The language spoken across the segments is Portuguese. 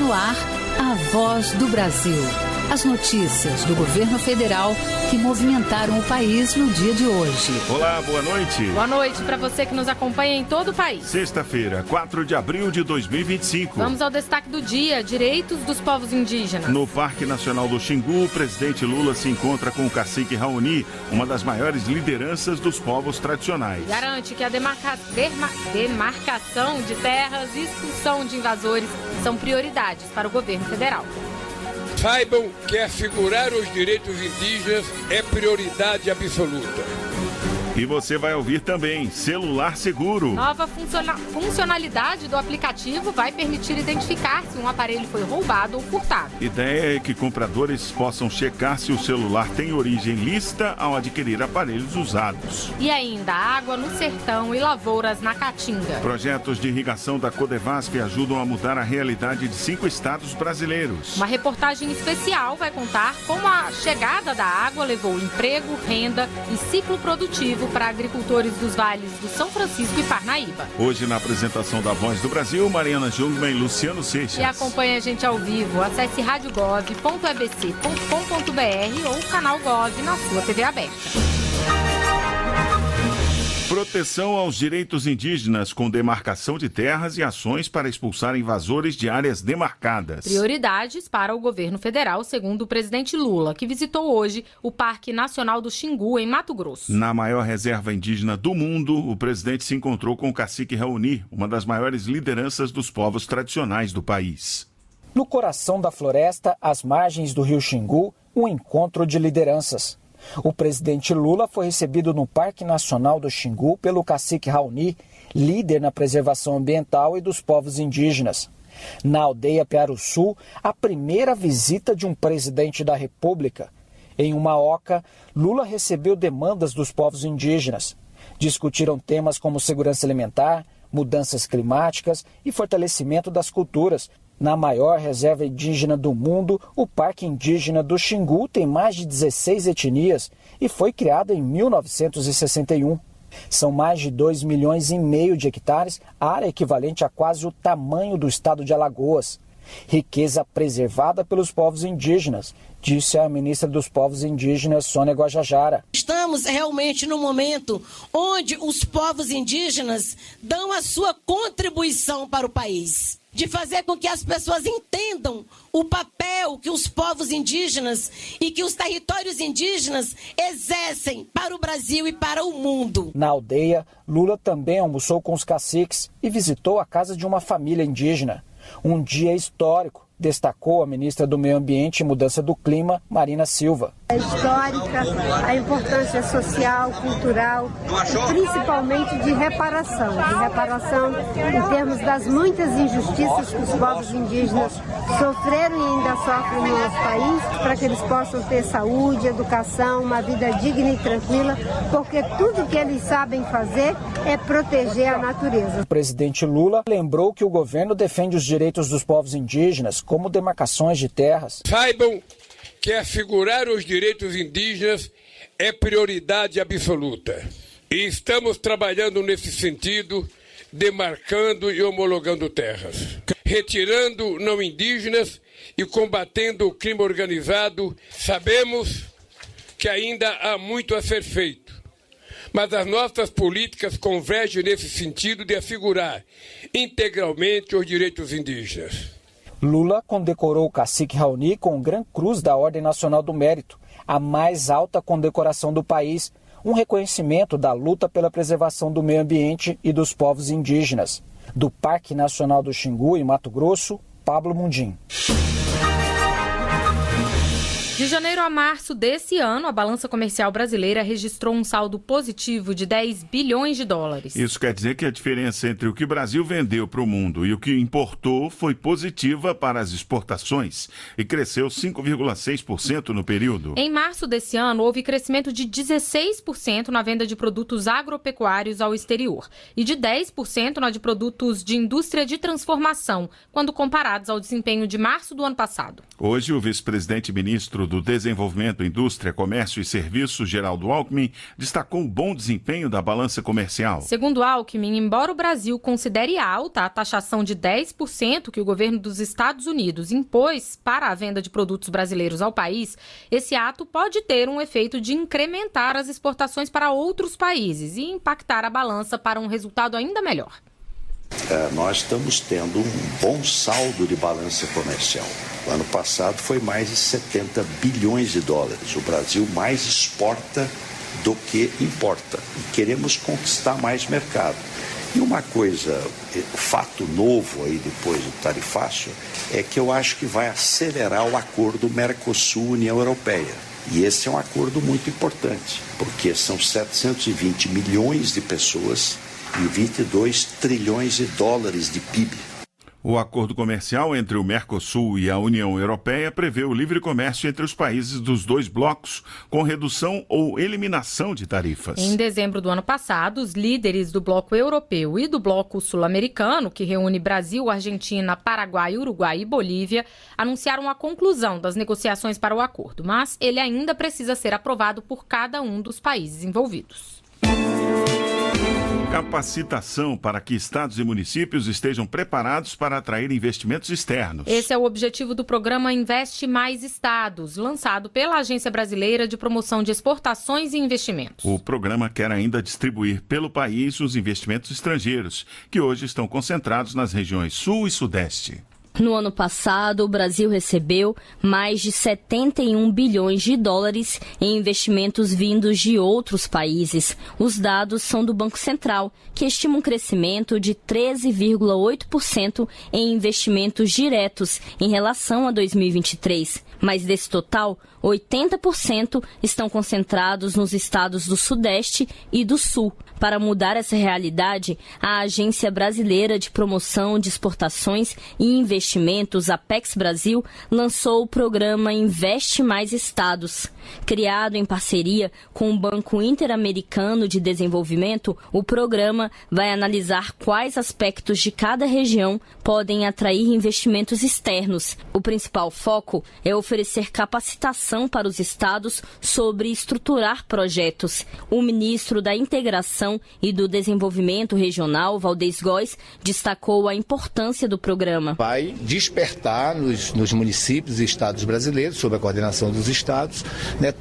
no ar, a Voz do Brasil. As notícias do governo federal que movimentaram o país no dia de hoje. Olá, boa noite. Boa noite para você que nos acompanha em todo o país. Sexta-feira, 4 de abril de 2025. Vamos ao destaque do dia: direitos dos povos indígenas. No Parque Nacional do Xingu, o presidente Lula se encontra com o cacique Raoni, uma das maiores lideranças dos povos tradicionais. Garante que a demarcação de terras e expulsão de invasores são prioridades para o governo federal. Saibam que assegurar os direitos indígenas é prioridade absoluta. E você vai ouvir também celular seguro. Nova funcionalidade do aplicativo vai permitir identificar se um aparelho foi roubado ou furtado. Ideia é que compradores possam checar se o celular tem origem lícita ao adquirir aparelhos usados. E ainda água no sertão e lavouras na Caatinga. Projetos de irrigação da Codevasf ajudam a mudar a realidade de 5 estados brasileiros. Uma reportagem especial vai contar como a chegada da água levou emprego, renda e ciclo produtivo para agricultores dos vales do São Francisco e Parnaíba. Hoje, na apresentação da Voz do Brasil, Mariana Jungmann e Luciano Seixas. E acompanhe a gente ao vivo. Acesse radiogov.ebc.com.br ou canal Gov na sua TV aberta. Proteção aos direitos indígenas com demarcação de terras e ações para expulsar invasores de áreas demarcadas. Prioridades para o governo federal, segundo o presidente Lula, que visitou hoje o Parque Nacional do Xingu, em Mato Grosso. Na maior reserva indígena do mundo, o presidente se encontrou com o cacique Raoni, uma das maiores lideranças dos povos tradicionais do país. No coração da floresta, às margens do rio Xingu, um encontro de lideranças. O presidente Lula foi recebido no Parque Nacional do Xingu pelo cacique Raoni, líder na preservação ambiental e dos povos indígenas. Na aldeia Piaruçu, a primeira visita de um presidente da República. Em uma oca, Lula recebeu demandas dos povos indígenas. Discutiram temas como segurança alimentar, mudanças climáticas e fortalecimento das culturas. Na maior reserva indígena do mundo, o Parque Indígena do Xingu tem mais de 16 etnias e foi criado em 1961. São mais de 2,5 milhões de hectares, área equivalente a quase o tamanho do estado de Alagoas. Riqueza preservada pelos povos indígenas, disse a ministra dos Povos Indígenas, Sônia Guajajara. Estamos realmente num momento onde os povos indígenas dão a sua contribuição para o país, de fazer com que as pessoas entendam o papel que os povos indígenas e que os territórios indígenas exercem para o Brasil e para o mundo. Na aldeia, Lula também almoçou com os caciques e visitou a casa de uma família indígena. Um dia histórico, destacou a ministra do Meio Ambiente e Mudança do Clima, Marina Silva. É histórica, a importância social, cultural e principalmente de reparação em termos das muitas injustiças que os povos indígenas sofreram e ainda sofrem no nosso país, para que eles possam ter saúde, educação, uma vida digna e tranquila, porque tudo que eles sabem fazer é proteger a natureza. O presidente Lula lembrou que o governo defende os direitos dos povos indígenas, como demarcações de terras. Saibam que assegurar os direitos indígenas é prioridade absoluta. E estamos trabalhando nesse sentido, demarcando e homologando terras, retirando não indígenas e combatendo o crime organizado. Sabemos que ainda há muito a ser feito, mas as nossas políticas convergem nesse sentido de assegurar integralmente os direitos indígenas. Lula condecorou o cacique Raoni com o Gran Cruz da Ordem Nacional do Mérito, a mais alta condecoração do país, um reconhecimento da luta pela preservação do meio ambiente e dos povos indígenas. Do Parque Nacional do Xingu, em Mato Grosso, Pablo Mundim. De janeiro a março desse ano, a balança comercial brasileira registrou um saldo positivo de 10 bilhões de dólares. Isso quer dizer que a diferença entre o que o Brasil vendeu para o mundo e o que importou foi positiva para as exportações e cresceu 5,6% no período. Em março desse ano, houve crescimento de 16% na venda de produtos agropecuários ao exterior e de 10% na de produtos de indústria de transformação, quando comparados ao desempenho de março do ano passado. Hoje, o vice-presidente ministro do Desenvolvimento, Indústria, Comércio e Serviços, Geraldo Alckmin, destacou o bom desempenho da balança comercial. Segundo Alckmin, embora o Brasil considere alta a taxação de 10% que o governo dos Estados Unidos impôs para a venda de produtos brasileiros ao país, esse ato pode ter um efeito de incrementar as exportações para outros países e impactar a balança para um resultado ainda melhor. Nós estamos tendo um bom saldo de balança comercial. O ano passado foi mais de 70 bilhões de dólares. O Brasil mais exporta do que importa. E queremos conquistar mais mercado. E uma coisa, fato novo aí depois do tarifácio, é que eu acho que vai acelerar o acordo Mercosul-União Europeia. E esse é um acordo muito importante, porque são 720 milhões de pessoas e 22 trilhões de dólares de PIB. O acordo comercial entre o Mercosul e a União Europeia prevê o livre comércio entre os países dos dois blocos, com redução ou eliminação de tarifas. Em dezembro do ano passado, os líderes do bloco europeu e do bloco sul-americano, que reúne Brasil, Argentina, Paraguai, Uruguai e Bolívia, anunciaram a conclusão das negociações para o acordo, mas ele ainda precisa ser aprovado por cada um dos países envolvidos. Capacitação para que estados e municípios estejam preparados para atrair investimentos externos. Esse é o objetivo do programa Investe Mais Estados, lançado pela Agência Brasileira de Promoção de Exportações e Investimentos. O programa quer ainda distribuir pelo país os investimentos estrangeiros, que hoje estão concentrados nas regiões Sul e Sudeste. No ano passado, o Brasil recebeu mais de 71 bilhões de dólares em investimentos vindos de outros países. Os dados são do Banco Central, que estima um crescimento de 13,8% em investimentos diretos em relação a 2023. Mas desse total, 80% estão concentrados nos estados do Sudeste e do Sul. Para mudar essa realidade, a Agência Brasileira de Promoção de Exportações e Investimentos, Apex Brasil, lançou o programa Investe Mais Estados. Criado em parceria com o Banco Interamericano de Desenvolvimento, o programa vai analisar quais aspectos de cada região podem atrair investimentos externos. O principal foco é oferecer capacitação para os estados sobre estruturar projetos. O ministro da Integração e do Desenvolvimento Regional, Valdez Góes, destacou a importância do programa. Vai despertar nos municípios e estados brasileiros, sob a coordenação dos estados,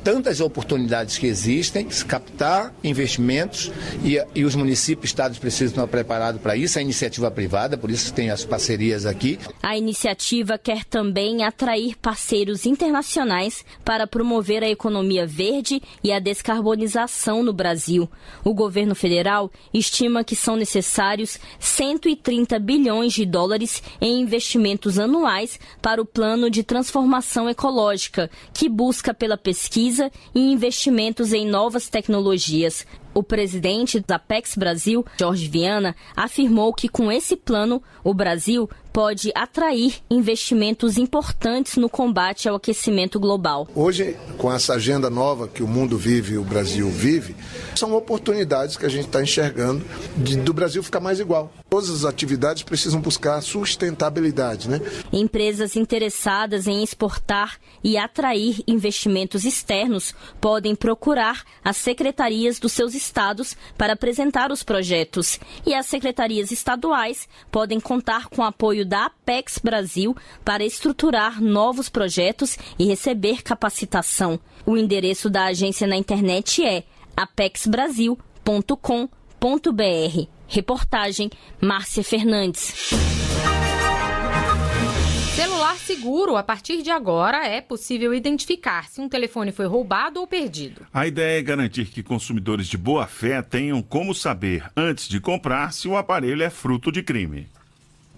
tantas oportunidades que existem, captar investimentos e os municípios e estados precisam estar preparados para isso, a iniciativa privada, por isso tem as parcerias aqui. A iniciativa quer também atrair parceiros internacionais para promover a economia verde e a descarbonização no Brasil. O governo federal estima que são necessários 130 bilhões de dólares em investimentos anuais para o Plano de Transformação Ecológica, que busca pela pesquisa e investimentos em novas tecnologias. O presidente da Apex Brasil, Jorge Viana, afirmou que com esse plano, o Brasil pode atrair investimentos importantes no combate ao aquecimento global. Hoje, com essa agenda nova que o mundo vive e o Brasil vive, são oportunidades que a gente está enxergando do Brasil ficar mais igual. Todas as atividades precisam buscar sustentabilidade, né? Empresas interessadas em exportar e atrair investimentos externos podem procurar as secretarias dos seus estados para apresentar os projetos. E as secretarias estaduais podem contar com o apoio da Apex Brasil para estruturar novos projetos e receber capacitação. O endereço da agência na internet é apexbrasil.com.br. Reportagem Márcia Fernandes. Celular seguro, a partir de agora é possível identificar se um telefone foi roubado ou perdido. A ideia é garantir que consumidores de boa fé tenham como saber, antes de comprar, se o aparelho é fruto de crime.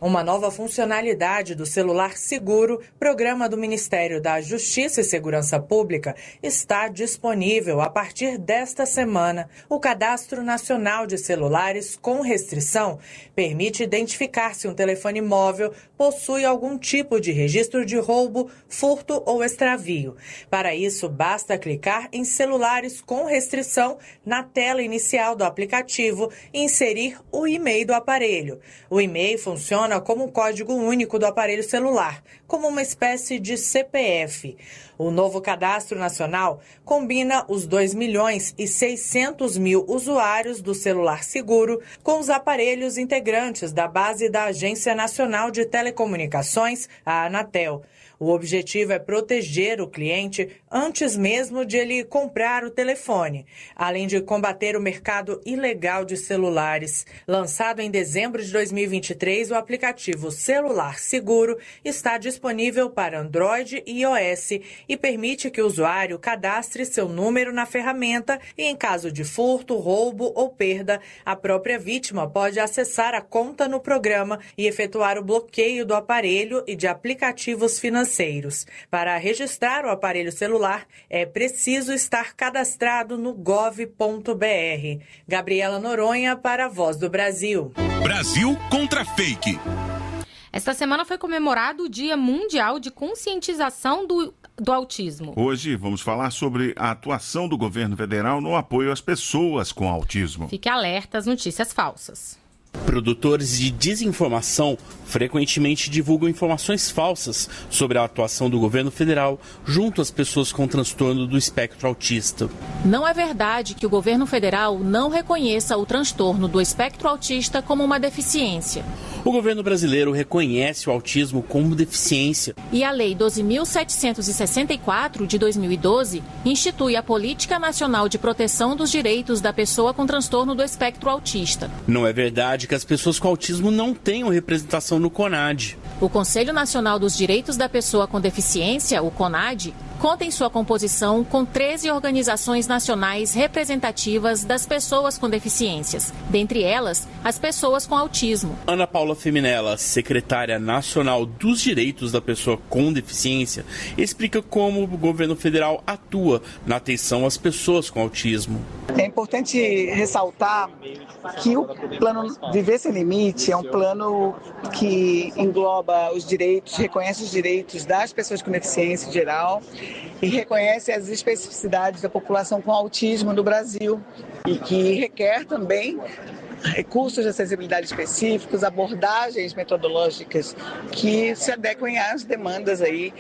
Uma nova funcionalidade do celular seguro, programa do Ministério da Justiça e Segurança Pública, está disponível a partir desta semana. O Cadastro Nacional de Celulares com Restrição permite identificar se um telefone móvel possui algum tipo de registro de roubo, furto ou extravio. Para isso, basta clicar em Celulares com Restrição na tela inicial do aplicativo e inserir o e-mail do aparelho. O e-mail funciona como um código único do aparelho celular, como uma espécie de CPF. O novo Cadastro Nacional combina os 2.600.000 usuários do celular seguro com os aparelhos integrantes da base da Agência Nacional de Telecomunicações, a Anatel. O objetivo é proteger o cliente antes mesmo de ele comprar o telefone, além de combater o mercado ilegal de celulares. Lançado em dezembro de 2023, o aplicativo Celular Seguro está disponível para Android e iOS e permite que o usuário cadastre seu número na ferramenta e, em caso de furto, roubo ou perda, a própria vítima pode acessar a conta no programa e efetuar o bloqueio do aparelho e de aplicativos financeiros. Para registrar o aparelho celular, é preciso estar cadastrado no gov.br. Gabriela Noronha para a Voz do Brasil. Brasil contra fake. Esta semana foi comemorado o Dia Mundial de Conscientização do Autismo. Hoje vamos falar sobre a atuação do governo federal no apoio às pessoas com autismo. Fique alerta às notícias falsas. Produtores de desinformação frequentemente divulgam informações falsas sobre a atuação do governo federal junto às pessoas com transtorno do espectro autista. Não é verdade que o governo federal não reconheça o transtorno do espectro autista como uma deficiência. O governo brasileiro reconhece o autismo como deficiência. E a Lei 12.764, de 2012, institui a Política Nacional de Proteção dos Direitos da Pessoa com Transtorno do Espectro Autista. Não é verdade que as pessoas com autismo não tenham representação no CONAD. O Conselho Nacional dos Direitos da Pessoa com Deficiência, o CONAD, conta em sua composição com 13 organizações nacionais representativas das pessoas com deficiências, dentre elas, as pessoas com autismo. Ana Paula Feminella, secretária nacional dos direitos da pessoa com deficiência, explica como o governo federal atua na atenção às pessoas com autismo. É importante ressaltar que o plano Viver Sem Limite é um plano que engloba os direitos, reconhece os direitos das pessoas com deficiência em geral e reconhece as especificidades da população com autismo no Brasil e que requer também recursos de acessibilidade específicos, abordagens metodológicas que se adequem às demandas aí,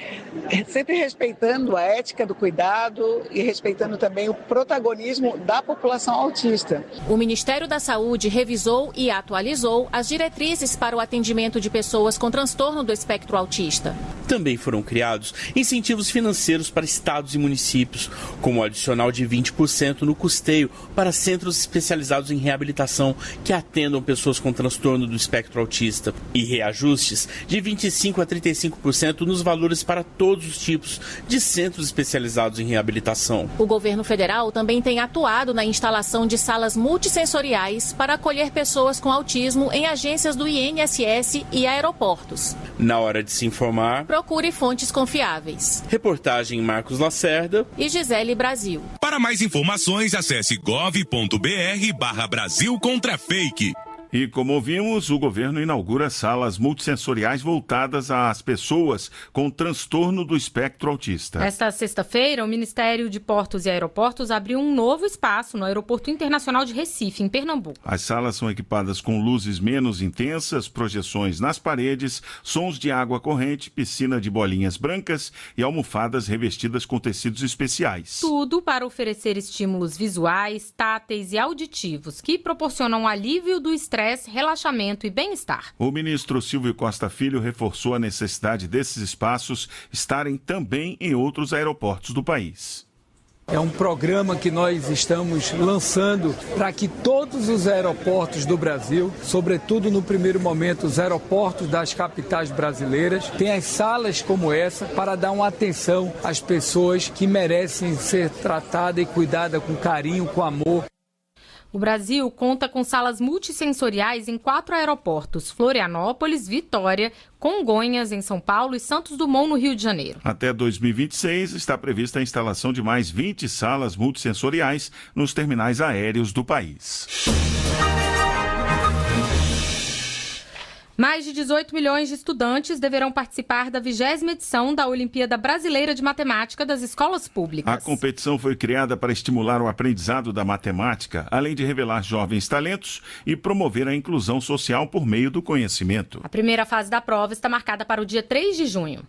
sempre respeitando a ética do cuidado e respeitando também o protagonismo da população autista. O Ministério da Saúde revisou e atualizou as diretrizes para o atendimento de pessoas com transtorno do espectro autista. Também foram criados incentivos financeiros para estados e municípios, como o adicional de 20% no custeio para centros especializados em reabilitação que atendam pessoas com transtorno do espectro autista e reajustes de 25% a 35% nos valores para todos os tipos de centros especializados em reabilitação. O governo federal também tem atuado na instalação de salas multissensoriais para acolher pessoas com autismo em agências do INSS e aeroportos. Na hora de se informar, procure fontes confiáveis. Reportagem Marcos Lacerda e Gisele Brasil. Para mais informações, acesse gov.br/Brasil contra fake. E como ouvimos, o governo inaugura salas multissensoriais voltadas às pessoas com transtorno do espectro autista. Esta sexta-feira, o Ministério de Portos e Aeroportos abriu um novo espaço no Aeroporto Internacional de Recife, em Pernambuco. As salas são equipadas com luzes menos intensas, projeções nas paredes, sons de água corrente, piscina de bolinhas brancas e almofadas revestidas com tecidos especiais. Tudo para oferecer estímulos visuais, táteis e auditivos que proporcionam alívio do estresse, relaxamento e bem-estar. O ministro Silvio Costa Filho reforçou a necessidade desses espaços estarem também em outros aeroportos do país. É um programa que nós estamos lançando para que todos os aeroportos do Brasil, sobretudo no primeiro momento os aeroportos das capitais brasileiras, tenham salas como essa para dar uma atenção às pessoas que merecem ser tratadas e cuidadas com carinho, com amor. O Brasil conta com salas multissensoriais em 4 aeroportos: Florianópolis, Vitória, Congonhas, em São Paulo, e Santos Dumont, no Rio de Janeiro. Até 2026 está prevista a instalação de mais 20 salas multissensoriais nos terminais aéreos do país. Mais de 18 milhões de estudantes deverão participar da 20ª edição da Olimpíada Brasileira de Matemática das escolas públicas. A competição foi criada para estimular o aprendizado da matemática, além de revelar jovens talentos e promover a inclusão social por meio do conhecimento. A primeira fase da prova está marcada para o dia 3 de junho.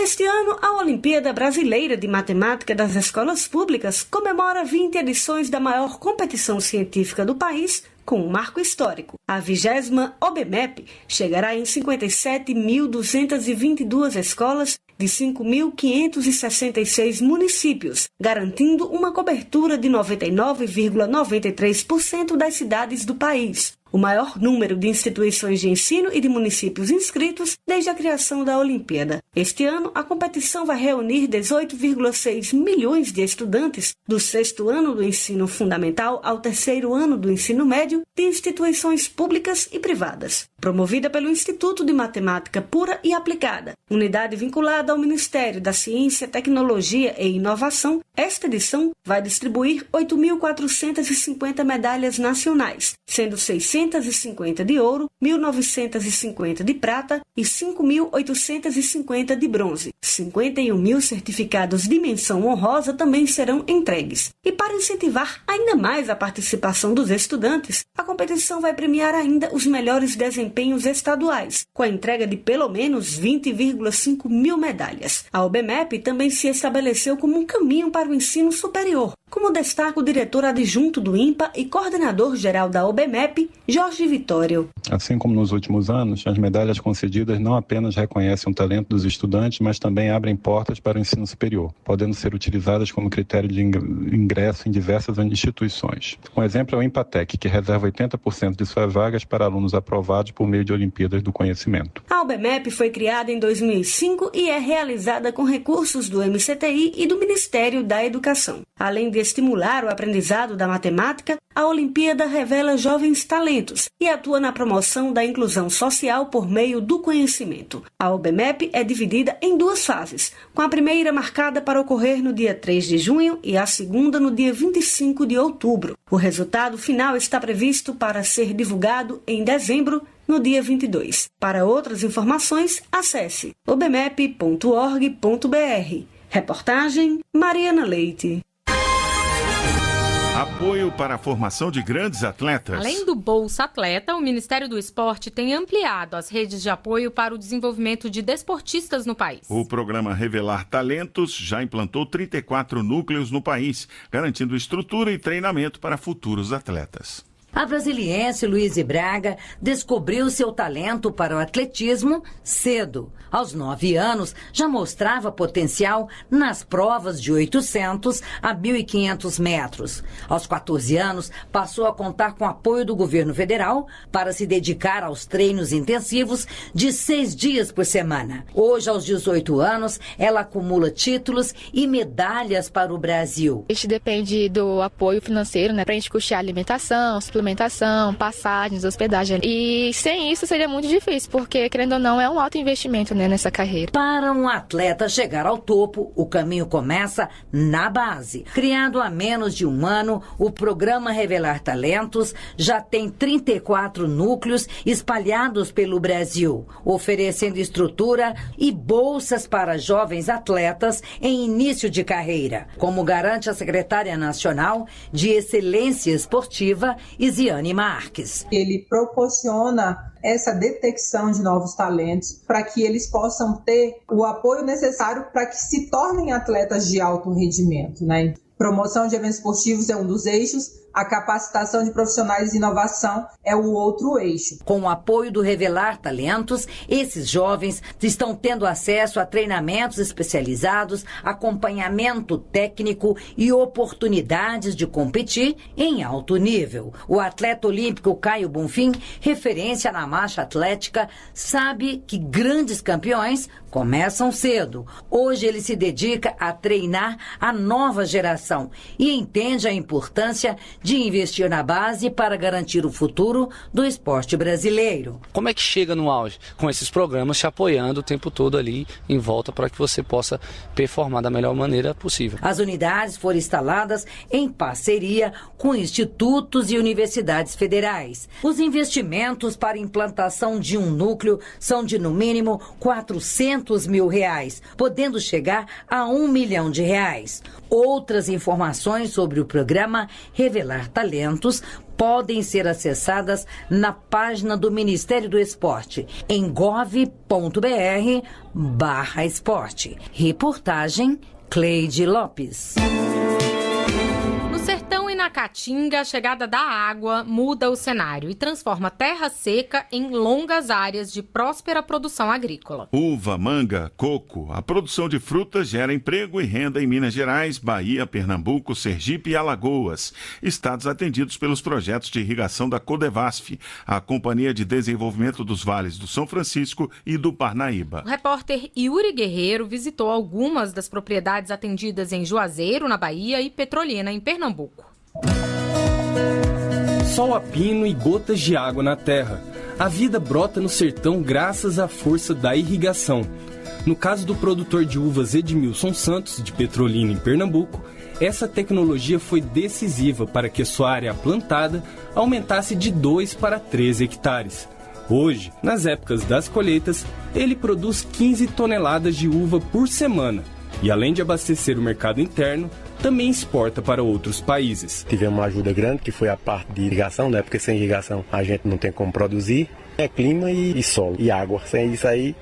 Este ano, a Olimpíada Brasileira de Matemática das Escolas Públicas comemora 20 edições da maior competição científica do país, com um marco histórico. A 20ª OBMEP chegará em 57.222 escolas de 5.566 municípios, garantindo uma cobertura de 99,93% das cidades do país. O maior número de instituições de ensino e de municípios inscritos desde a criação da Olimpíada. Este ano, a competição vai reunir 18,6 milhões de estudantes do 6º ano do ensino fundamental ao 3º ano do ensino médio de instituições públicas e privadas. Promovida pelo Instituto de Matemática Pura e Aplicada, unidade vinculada ao Ministério da Ciência, Tecnologia e Inovação, esta edição vai distribuir 8.450 medalhas nacionais, sendo 650 de ouro, 1.950 de prata e 5.850 de bronze. 51.000 certificados de menção honrosa também serão entregues. E para incentivar ainda mais a participação dos estudantes, a competição vai premiar ainda os melhores desempenhos estaduais, com a entrega de pelo menos 20,5 mil medalhas. A OBMEP também se estabeleceu como um caminho para o ensino superior, como destaca o diretor adjunto do INPA e coordenador-geral da OBMEP, Jorge Vitório. Assim como nos últimos anos, as medalhas concedidas não apenas reconhecem o talento dos estudantes, mas também abrem portas para o ensino superior, podendo ser utilizadas como critério de ingresso em diversas instituições. Um exemplo é o INPATEC, que reserva 80% de suas vagas para alunos aprovados por meio de Olimpíadas do Conhecimento. A OBMEP foi criada em 2005 e é realizada com recursos do MCTI e do Ministério da Educação. Além de estimular o aprendizado da matemática, a Olimpíada revela jovens talentos e atua na promoção da inclusão social por meio do conhecimento. A OBMEP é dividida em duas fases, com a primeira marcada para ocorrer no dia 3 de junho e a segunda no dia 25 de outubro. O resultado final está previsto para ser divulgado em dezembro, no dia 22. Para outras informações, acesse obmep.org.br. Reportagem Mariana Leite. Apoio para a formação de grandes atletas. Além do Bolsa Atleta, o Ministério do Esporte tem ampliado as redes de apoio para o desenvolvimento de desportistas no país. O programa Revelar Talentos já implantou 34 núcleos no país, garantindo estrutura e treinamento para futuros atletas. A brasiliense Luíse Braga descobriu seu talento para o atletismo cedo. Aos 9 anos, já mostrava potencial nas provas de 800 a 1.500 metros. Aos 14 anos, passou a contar com apoio do governo federal para se dedicar aos treinos intensivos de 6 dias por semana. Hoje, aos 18 anos, ela acumula títulos e medalhas para o Brasil. Isso depende do apoio financeiro, para a gente custear alimentação, suplementação, passagens, hospedagem. E sem isso seria muito difícil, porque, querendo ou não, é um alto investimento, nessa carreira. Para um atleta chegar ao topo, o caminho começa na base. Criado há menos de um ano, o programa Revelar Talentos já tem 34 núcleos espalhados pelo Brasil, oferecendo estrutura e bolsas para jovens atletas em início de carreira, como garante a secretária nacional de Excelência Esportiva, Isiane Marques. Ele proporciona essa detecção de novos talentos para que eles possam ter o apoio necessário para que se tornem atletas de alto rendimento, Promoção de eventos esportivos é um dos eixos, a capacitação de profissionais de inovação é o outro eixo. Com o apoio do Revelar Talentos, esses jovens estão tendo acesso a treinamentos especializados, acompanhamento técnico e oportunidades de competir em alto nível. O atleta olímpico Caio Bonfim, referência na marcha atlética, sabe que grandes campeões começam cedo. Hoje ele se dedica a treinar a nova geração e entende a importância de investir na base para garantir o futuro do esporte brasileiro. Como é que chega no auge? Com esses programas te apoiando o tempo todo ali em volta para que você possa performar da melhor maneira possível. As unidades foram instaladas em parceria com institutos e universidades federais. Os investimentos para a implantação de um núcleo são de no mínimo R$400 mil, podendo chegar a R$1 milhão. Outras informações informações sobre o programa Revelar Talentos podem ser acessadas na página do Ministério do Esporte, em gov.br/esporte. Reportagem Cleide Lopes. No sertão e na Caatinga, a chegada da água muda o cenário e transforma terra seca em longas áreas de próspera produção agrícola. Uva, manga, coco. A produção de frutas gera emprego e renda em Minas Gerais, Bahia, Pernambuco, Sergipe e Alagoas. Estados atendidos pelos projetos de irrigação da Codevasf, a Companhia de Desenvolvimento dos Vales do São Francisco e do Parnaíba. O repórter Yuri Guerreiro visitou algumas das propriedades atendidas em Juazeiro, na Bahia, e Petrolina, em Pernambuco. Sol a pino e gotas de água na terra. A vida brota no sertão graças à força da irrigação. No caso do produtor de uvas Edmilson Santos, de Petrolina, em Pernambuco, essa tecnologia foi decisiva para que sua área plantada aumentasse de 2 para 3 hectares. Hoje, nas épocas das colheitas, ele produz 15 toneladas de uva por semana e, além de abastecer o mercado interno, também exporta para outros países. Tivemos uma ajuda grande, que foi a parte de irrigação, né? Porque sem irrigação a gente não tem como produzir. É clima e solo e água. Sem isso aí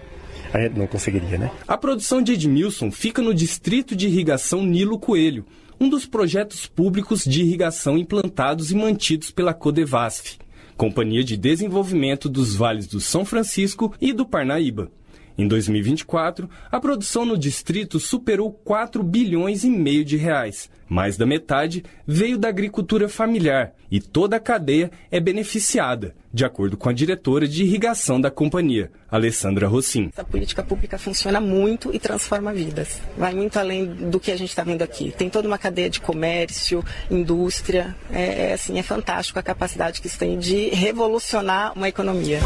a gente não conseguiria, né? A produção de Edmilson fica no Distrito de Irrigação Nilo Coelho, um dos projetos públicos de irrigação implantados e mantidos pela Codevasf, Companhia de Desenvolvimento dos Vales do São Francisco e do Parnaíba. Em 2024, a produção no distrito superou 4 bilhões e meio de reais. Mais da metade veio da agricultura familiar e toda a cadeia é beneficiada, de acordo com a diretora de irrigação da companhia, Alessandra Rossim. A política pública funciona muito e transforma vidas. Vai muito além do que a gente está vendo aqui. Tem toda uma cadeia de comércio, indústria. É fantástico a capacidade que isso tem de revolucionar uma economia.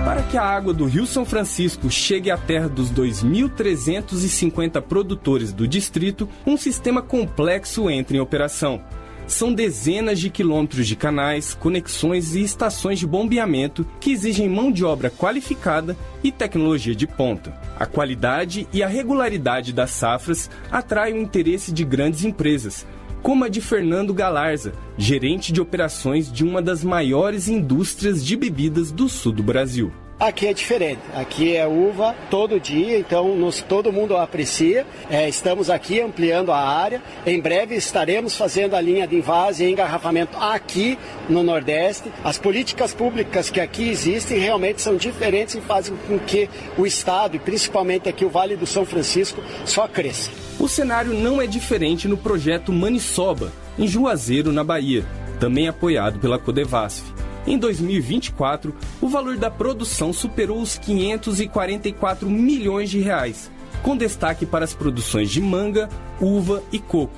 Para que a água do Rio São Francisco chegue à terra dos 2.350 produtores do distrito, um sistema complexo entra em operação. São dezenas de quilômetros de canais, conexões e estações de bombeamento que exigem mão de obra qualificada e tecnologia de ponta. A qualidade e a regularidade das safras atraem o interesse de grandes empresas, como a de Fernando Galarza, gerente de operações de uma das maiores indústrias de bebidas do sul do Brasil. Aqui é diferente, aqui é uva todo dia, então todo mundo aprecia. Estamos aqui ampliando a área, em breve estaremos fazendo a linha de envase e engarrafamento aqui no Nordeste. As políticas públicas que aqui existem realmente são diferentes e fazem com que o Estado, e principalmente aqui o Vale do São Francisco, só cresça. O cenário não é diferente no projeto Maniçoba, em Juazeiro, na Bahia, também apoiado pela Codevasf. Em 2024, o valor da produção superou os 544 milhões de reais, com destaque para as produções de manga, uva e coco.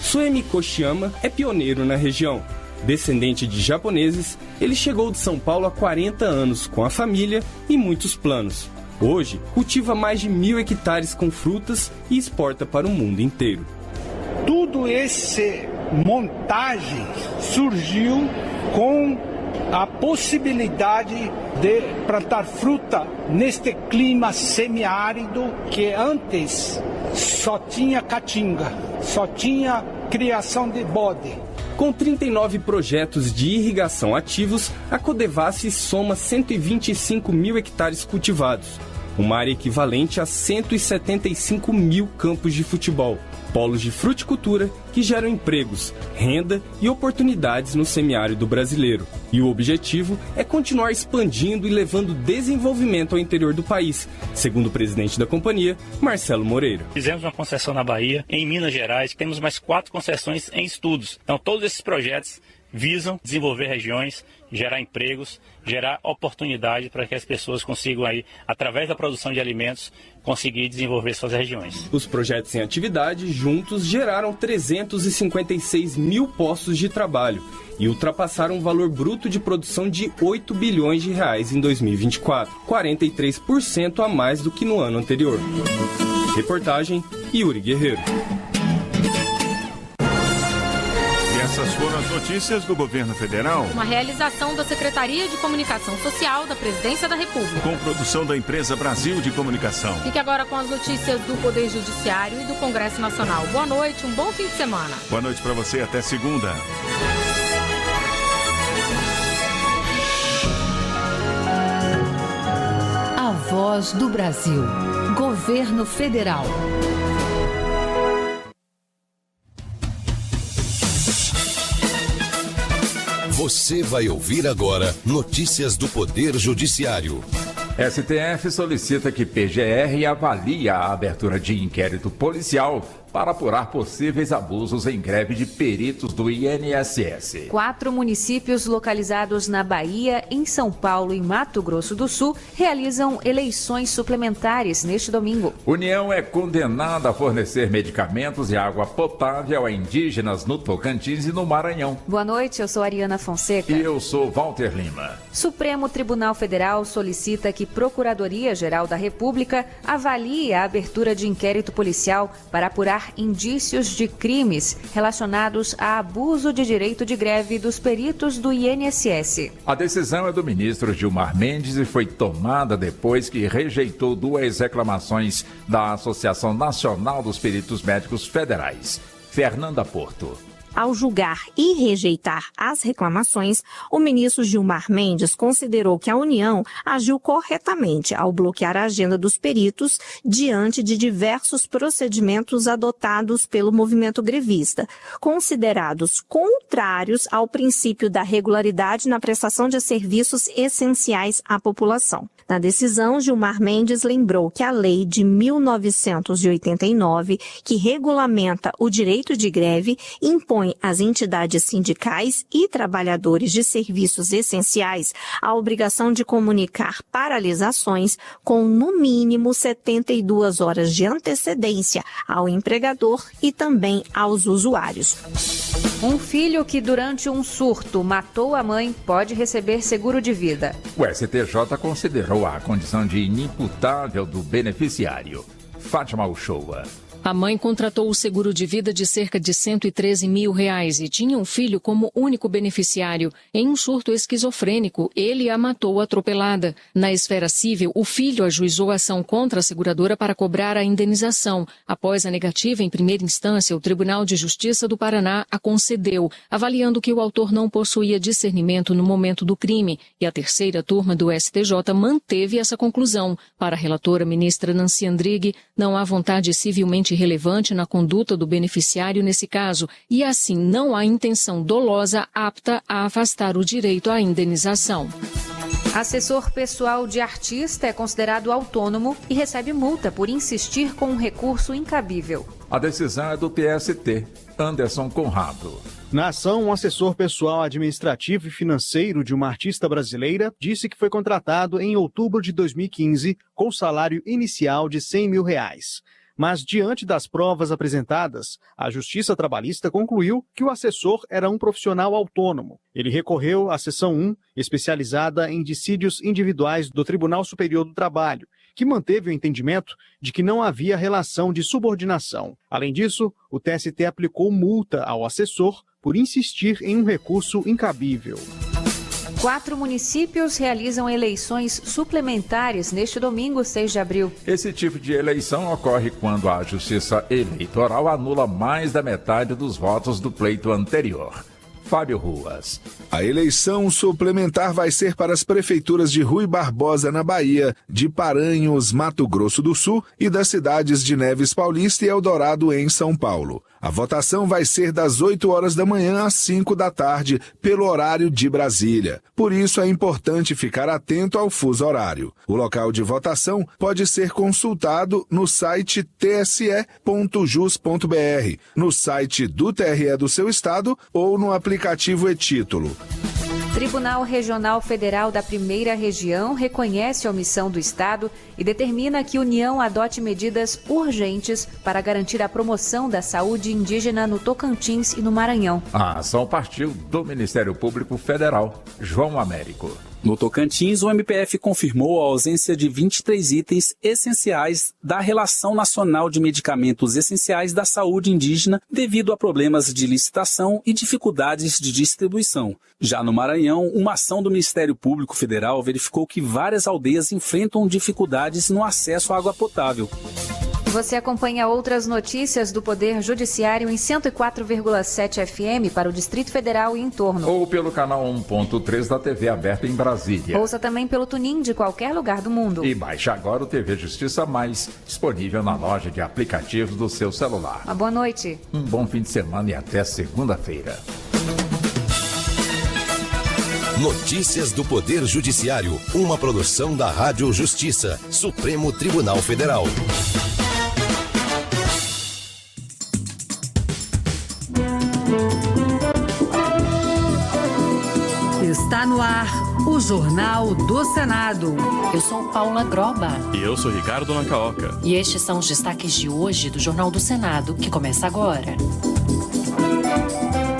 Suemi Koshiyama é pioneiro na região. Descendente de japoneses, ele chegou de São Paulo há 40 anos com a família e muitos planos. Hoje, cultiva mais de 1.000 hectares com frutas e exporta para o mundo inteiro. Tudo esse montagem surgiu com a possibilidade de plantar fruta neste clima semiárido que antes só tinha caatinga, só tinha criação de bode. Com 39 projetos de irrigação ativos, a Codevasf soma 125 mil hectares cultivados, uma área equivalente a 175 mil campos de futebol, polos de fruticultura que geram empregos, renda e oportunidades no semiárido brasileiro. E o objetivo é continuar expandindo e levando desenvolvimento ao interior do país, segundo o presidente da companhia, Marcelo Moreira. Fizemos uma concessão na Bahia, em Minas Gerais, temos mais 4 concessões em estudos. Então todos esses projetos visam desenvolver regiões, gerar empregos, gerar oportunidade para que as pessoas consigam aí, através da produção de alimentos, conseguir desenvolver suas regiões. Os projetos em atividade juntos geraram 356 mil postos de trabalho e ultrapassaram um valor bruto de produção de 8 bilhões de reais em 2024, 43% a mais do que no ano anterior. Reportagem Yuri Guerreiro. E a Essas foram as notícias do Governo Federal. Uma realização da Secretaria de Comunicação Social da Presidência da República. Com produção da Empresa Brasil de Comunicação. Fique agora com as notícias do Poder Judiciário e do Congresso Nacional. Boa noite, um bom fim de semana. Boa noite para você, até segunda. A Voz do Brasil. Governo Federal. Você vai ouvir agora notícias do Poder Judiciário. STF solicita que PGR avalie a abertura de inquérito policial para apurar possíveis abusos em greve de peritos do INSS. 4 municípios localizados na Bahia, em São Paulo e Mato Grosso do Sul realizam eleições suplementares neste domingo. União é condenada a fornecer medicamentos e água potável a indígenas no Tocantins e no Maranhão. Boa noite, eu sou Ariana Fonseca. E eu sou Walter Lima. Supremo Tribunal Federal solicita que Procuradoria-Geral da República avalie a abertura de inquérito policial para apurar indícios de crimes relacionados a abuso de direito de greve dos peritos do INSS. A decisão é do ministro Gilmar Mendes e foi tomada depois que rejeitou 2 reclamações da Associação Nacional dos Peritos Médicos Federais. Fernanda Porto. Ao julgar e rejeitar as reclamações, o ministro Gilmar Mendes considerou que a União agiu corretamente ao bloquear a agenda dos peritos diante de diversos procedimentos adotados pelo movimento grevista, considerados contrários ao princípio da regularidade na prestação de serviços essenciais à população. Na decisão, Gilmar Mendes lembrou que a lei de 1989, que regulamenta o direito de greve, impõe às entidades sindicais e trabalhadores de serviços essenciais a obrigação de comunicar paralisações com, no mínimo, 72 horas de antecedência ao empregador e também aos usuários. Um filho que, durante um surto, matou a mãe pode receber seguro de vida. O STJ considerou a condição de inimputável do beneficiário. Fátima Uchoa. A mãe contratou o seguro de vida de cerca de R$113 mil e tinha um filho como único beneficiário. Em um surto esquizofrênico, ele a matou atropelada. Na esfera civil, o filho ajuizou a ação contra a seguradora para cobrar a indenização. Após a negativa em primeira instância, o Tribunal de Justiça do Paraná a concedeu, avaliando que o autor não possuía discernimento no momento do crime. E a terceira turma do STJ manteve essa conclusão. Para a relatora ministra Nancy Andrighi, não há vontade civilmente relevante na conduta do beneficiário nesse caso e, assim, não há intenção dolosa apta a afastar o direito à indenização. Assessor pessoal de artista é considerado autônomo e recebe multa por insistir com um recurso incabível. A decisão é do TST. Anderson Conrado. Na ação, um assessor pessoal administrativo e financeiro de uma artista brasileira disse que foi contratado em outubro de 2015 com salário inicial de R$100 mil. Mas, diante das provas apresentadas, a Justiça Trabalhista concluiu que o assessor era um profissional autônomo. Ele recorreu à seção 1, especializada em dissídios individuais do Tribunal Superior do Trabalho, que manteve o entendimento de que não havia relação de subordinação. Além disso, o TST aplicou multa ao assessor por insistir em um recurso incabível. 4 municípios realizam eleições suplementares neste domingo, 6 de abril. Esse tipo de eleição ocorre quando a Justiça Eleitoral anula mais da metade dos votos do pleito anterior. Fábio Ruas. A eleição suplementar vai ser para as prefeituras de Rui Barbosa, na Bahia, de Paranhos, Mato Grosso do Sul e das cidades de Neves Paulista e Eldorado, em São Paulo. A votação vai ser das 8 horas da manhã às 5 da tarde, pelo horário de Brasília. Por isso é importante ficar atento ao fuso horário. O local de votação pode ser consultado no site tse.jus.br, no site do TRE do seu estado ou no aplicativo e-Título. Tribunal Regional Federal da Primeira Região reconhece a omissão do Estado e determina que a União adote medidas urgentes para garantir a promoção da saúde indígena no Tocantins e no Maranhão. A ação partiu do Ministério Público Federal. João Américo. No Tocantins, o MPF confirmou a ausência de 23 itens essenciais da Relação Nacional de Medicamentos Essenciais da Saúde Indígena devido a problemas de licitação e dificuldades de distribuição. Já no Maranhão, uma ação do Ministério Público Federal verificou que várias aldeias enfrentam dificuldades no acesso à água potável. Você acompanha outras notícias do Poder Judiciário em 104,7 FM para o Distrito Federal e em torno. Ou pelo canal 1.3 da TV aberta em Brasília. Ouça também pelo TuneIn de qualquer lugar do mundo. E baixe agora o TV Justiça Mais, disponível na loja de aplicativos do seu celular. Uma boa noite. Um bom fim de semana e até segunda-feira. Notícias do Poder Judiciário, uma produção da Rádio Justiça, Supremo Tribunal Federal. Está no ar o Jornal do Senado. Eu sou Paula Groba. E eu sou Ricardo Nacaoca. E estes são os destaques de hoje do Jornal do Senado, que começa agora.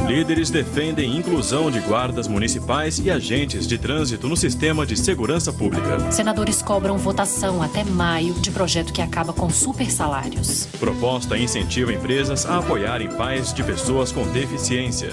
Líderes defendem inclusão de guardas municipais e agentes de trânsito no sistema de segurança pública. Senadores cobram votação até maio de projeto que acaba com supersalários. Proposta incentiva empresas a apoiarem pais de pessoas com deficiência.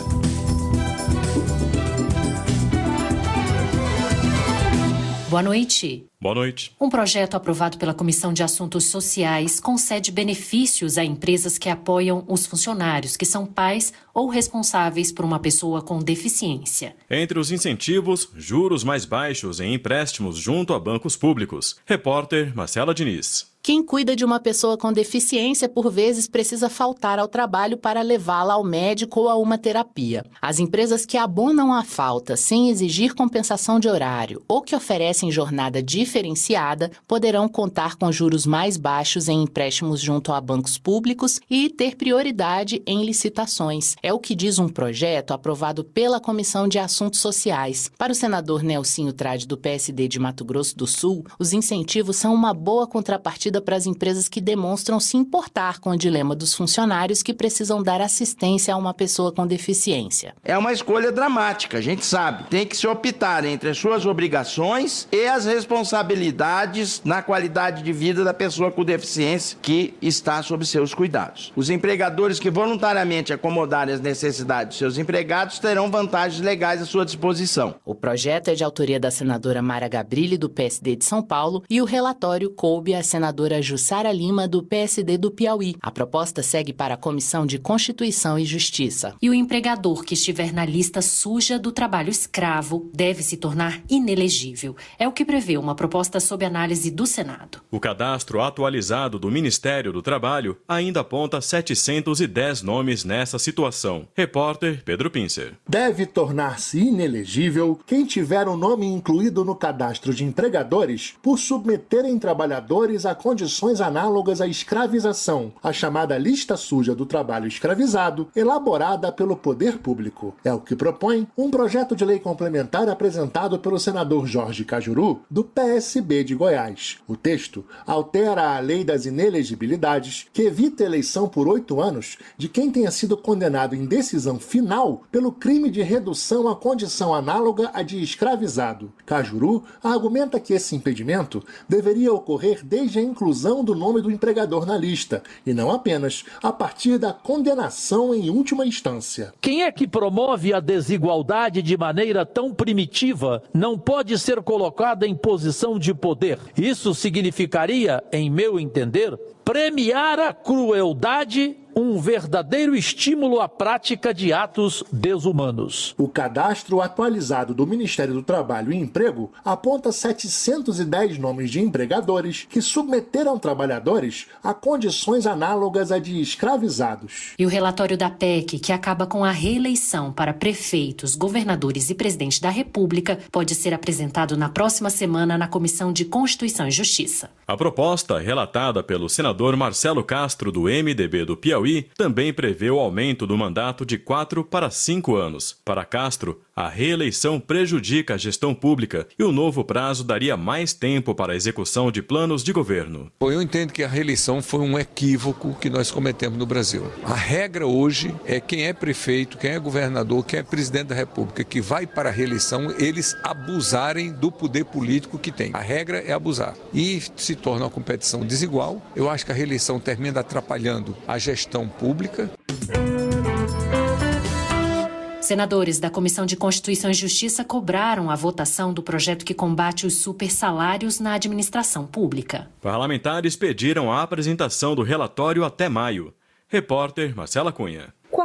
Boa noite. Boa noite. Um projeto aprovado pela Comissão de Assuntos Sociais concede benefícios a empresas que apoiam os funcionários que são pais ou responsáveis por uma pessoa com deficiência. Entre os incentivos, juros mais baixos em empréstimos junto a bancos públicos. Repórter Marcela Diniz. Quem cuida de uma pessoa com deficiência, por vezes, precisa faltar ao trabalho para levá-la ao médico ou a uma terapia. As empresas que abonam a falta sem exigir compensação de horário ou que oferecem jornada diferenciada poderão contar com juros mais baixos em empréstimos junto a bancos públicos e ter prioridade em licitações. É o que diz um projeto aprovado pela Comissão de Assuntos Sociais. Para o senador Nelsinho Trade, do PSD de Mato Grosso do Sul, os incentivos são uma boa contrapartida para as empresas que demonstram se importar com o dilema dos funcionários que precisam dar assistência a uma pessoa com deficiência. É uma escolha dramática, a gente sabe. Tem que se optar entre as suas obrigações e as responsabilidades na qualidade de vida da pessoa com deficiência que está sob seus cuidados. Os empregadores que voluntariamente acomodarem as necessidades de seus empregados terão vantagens legais à sua disposição. O projeto é de autoria da senadora Mara Gabrilli, do PSD de São Paulo, e o relatório coube à senadora Jussara Lima, do PSD do Piauí. A proposta segue para a Comissão de Constituição e Justiça. E o empregador que estiver na lista suja do trabalho escravo deve se tornar inelegível. É o que prevê uma proposta sob análise do Senado. O cadastro atualizado do Ministério do Trabalho ainda aponta 710 nomes nessa situação. Repórter Pedro Pincer. Deve tornar-se inelegível quem tiver o nome incluído no cadastro de empregadores por submeterem trabalhadores a condições análogas à escravização, a chamada lista suja do trabalho escravizado, elaborada pelo poder público. É o que propõe um projeto de lei complementar apresentado pelo senador Jorge Cajuru, do PSB de Goiás. O texto altera a lei das inelegibilidades, que evita a eleição por 8 anos de quem tenha sido condenado em decisão final pelo crime de redução à condição análoga à de escravizado. Cajuru argumenta que esse impedimento deveria ocorrer desde a inclusão do nome do empregador na lista, e não apenas a partir da condenação em última instância. Quem é que promove a desigualdade de maneira tão primitiva não pode ser colocado em posição de poder. Isso significaria, em meu entender, premiar a crueldade, um verdadeiro estímulo à prática de atos desumanos. O cadastro atualizado do Ministério do Trabalho e Emprego aponta 710 nomes de empregadores que submeteram trabalhadores a condições análogas à de escravizados. E o relatório da PEC, que acaba com a reeleição para prefeitos, governadores e presidente da República, pode ser apresentado na próxima semana na Comissão de Constituição e Justiça. A proposta, relatada pelo senador Marcelo Castro, do MDB do Piauí, Piauí também prevê o aumento do mandato de 4 para 5 anos. Para Castro, a reeleição prejudica a gestão pública e o novo prazo daria mais tempo para a execução de planos de governo. Eu entendo que a reeleição foi um equívoco que nós cometemos no Brasil. A regra hoje é quem é prefeito, quem é governador, quem é presidente da República, que vai para a reeleição, eles abusarem do poder político que tem. A regra é abusar. E se torna uma competição desigual. Eu acho que a reeleição termina atrapalhando a gestão pública. Senadores da Comissão de Constituição e Justiça cobraram a votação do projeto que combate os supersalários na administração pública. Parlamentares pediram a apresentação do relatório até maio. Repórter Marcela Cunha. R$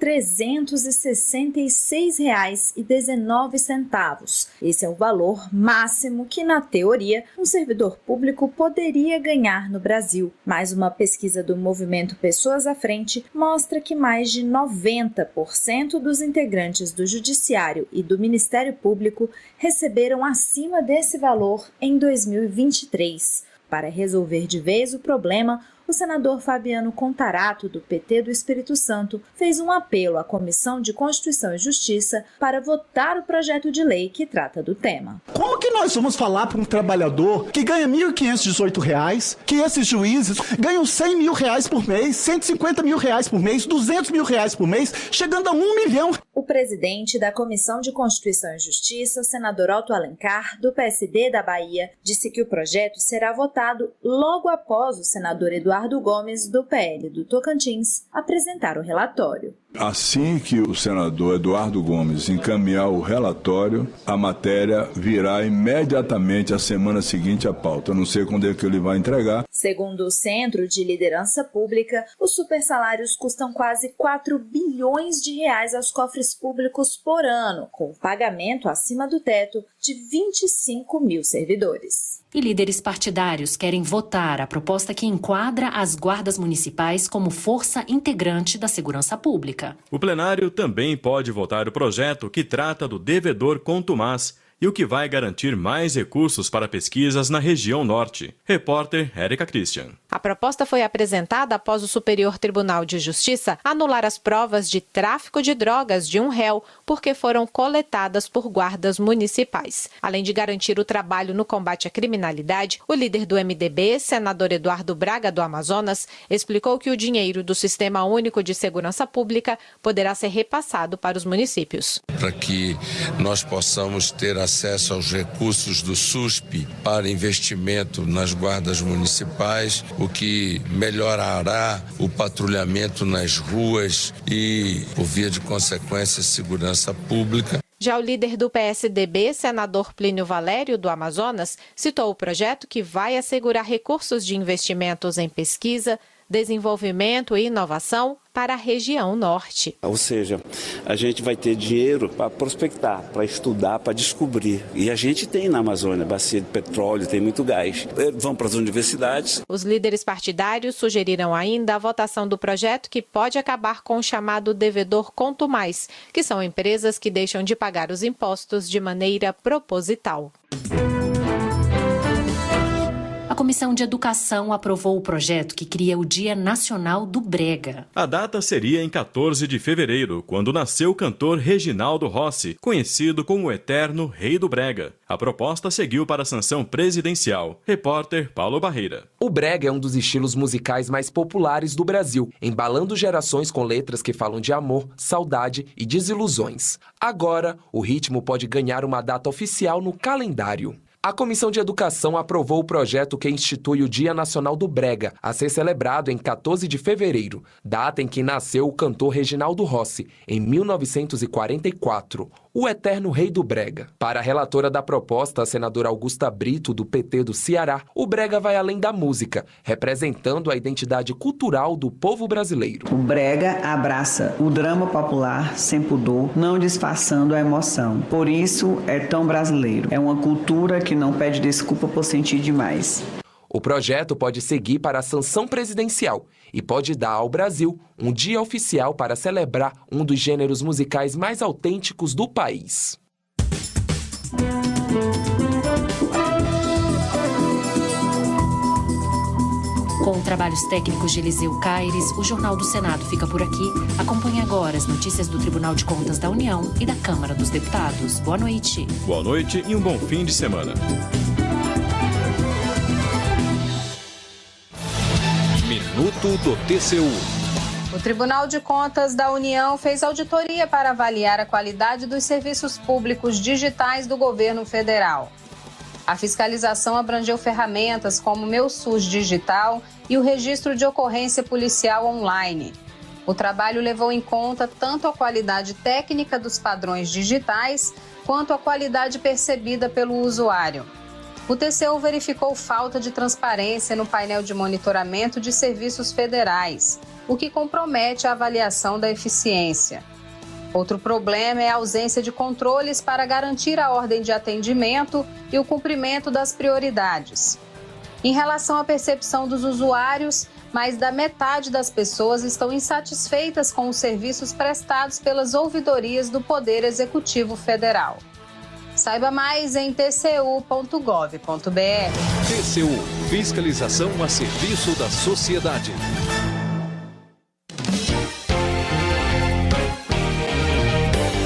46.366,19. Esse é o valor máximo que, na teoria, um servidor público poderia ganhar no Brasil. Mas uma pesquisa do movimento Pessoas à Frente mostra que mais de 90% dos integrantes do Judiciário e do Ministério Público receberam acima desse valor em 2023. Para resolver de vez o problema, o senador Fabiano Contarato, do PT do Espírito Santo, fez um apelo à Comissão de Constituição e Justiça para votar o projeto de lei que trata do tema. Como que nós vamos falar para um trabalhador que ganha R$ 1.518, que esses juízes ganham R$ 100 mil por mês, R$ 150 mil por mês, R$ 200 mil por mês, chegando a R$ 1 milhão? O presidente da Comissão de Constituição e Justiça, o senador Otto Alencar, do PSD da Bahia, disse que o projeto será votado logo após o senador Eduardo Gomes, do PL do Tocantins, apresentar o relatório. Assim que o senador Eduardo Gomes encaminhar o relatório, a matéria virá imediatamente a semana seguinte à pauta. Eu não sei quando é que ele vai entregar. Segundo o Centro de Liderança Pública, os supersalários custam quase 4 bilhões de reais aos cofres públicos por ano, com pagamento acima do teto de 25 mil servidores. E líderes partidários querem votar a proposta que enquadra as guardas municipais como força integrante da segurança pública. O plenário também pode votar o projeto que trata do devedor contumaz e o que vai garantir mais recursos para pesquisas na região norte. Repórter Érica Christian. A proposta foi apresentada após o Superior Tribunal de Justiça anular as provas de tráfico de drogas de um réu porque foram coletadas por guardas municipais. Além de garantir o trabalho no combate à criminalidade, o líder do MDB, senador Eduardo Braga, do Amazonas, explicou que o dinheiro do Sistema Único de Segurança Pública poderá ser repassado para os municípios. Para que nós possamos ter acesso aos recursos do SUSP para investimento nas guardas municipais, o que melhorará o patrulhamento nas ruas e, por via de consequência, segurança pública. Já o líder do PSDB, senador Plínio Valério, do Amazonas, citou o projeto que vai assegurar recursos de investimentos em pesquisa, desenvolvimento e inovação para a região norte. Ou seja, a gente vai ter dinheiro para prospectar, para estudar, para descobrir. E a gente tem na Amazônia bacia de petróleo, tem muito gás. Vão para as universidades. Os líderes partidários sugeriram ainda a votação do projeto que pode acabar com o chamado devedor contumaz, que são empresas que deixam de pagar os impostos de maneira proposital. A Comissão de Educação aprovou o projeto que cria o Dia Nacional do Brega. A data seria em 14 de fevereiro, quando nasceu o cantor Reginaldo Rossi, conhecido como o eterno Rei do Brega. A proposta seguiu para a sanção presidencial. Repórter Paulo Barreira. O brega é um dos estilos musicais mais populares do Brasil, embalando gerações com letras que falam de amor, saudade e desilusões. Agora, o ritmo pode ganhar uma data oficial no calendário. A Comissão de Educação aprovou o projeto que institui o Dia Nacional do Brega, a ser celebrado em 14 de fevereiro, data em que nasceu o cantor Reginaldo Rossi, em 1944, o eterno Rei do Brega. Para a relatora da proposta, a senadora Augusta Brito, do PT do Ceará, o brega vai além da música, representando a identidade cultural do povo brasileiro. O brega abraça o drama popular sem pudor, não disfarçando a emoção. Por isso é tão brasileiro. É uma cultura que não pede desculpa por sentir demais. O projeto pode seguir para a sanção presidencial e pode dar ao Brasil um dia oficial para celebrar um dos gêneros musicais mais autênticos do país. Com trabalhos técnicos de Eliseu Caires, o Jornal do Senado fica por aqui. Acompanhe agora as notícias do Tribunal de Contas da União e da Câmara dos Deputados. Boa noite. Boa noite e um bom fim de semana. Minuto do TCU. O Tribunal de Contas da União fez auditoria para avaliar a qualidade dos serviços públicos digitais do governo federal. A fiscalização abrangeu ferramentas como Meu SUS Digital e o registro de ocorrência policial online. O trabalho levou em conta tanto a qualidade técnica dos padrões digitais quanto a qualidade percebida pelo usuário. O TCU verificou falta de transparência no painel de monitoramento de serviços federais, o que compromete a avaliação da eficiência. Outro problema é a ausência de controles para garantir a ordem de atendimento e o cumprimento das prioridades. Em relação à percepção dos usuários, mais da metade das pessoas estão insatisfeitas com os serviços prestados pelas ouvidorias do Poder Executivo Federal. Saiba mais em tcu.gov.br. TCU, fiscalização a serviço da sociedade.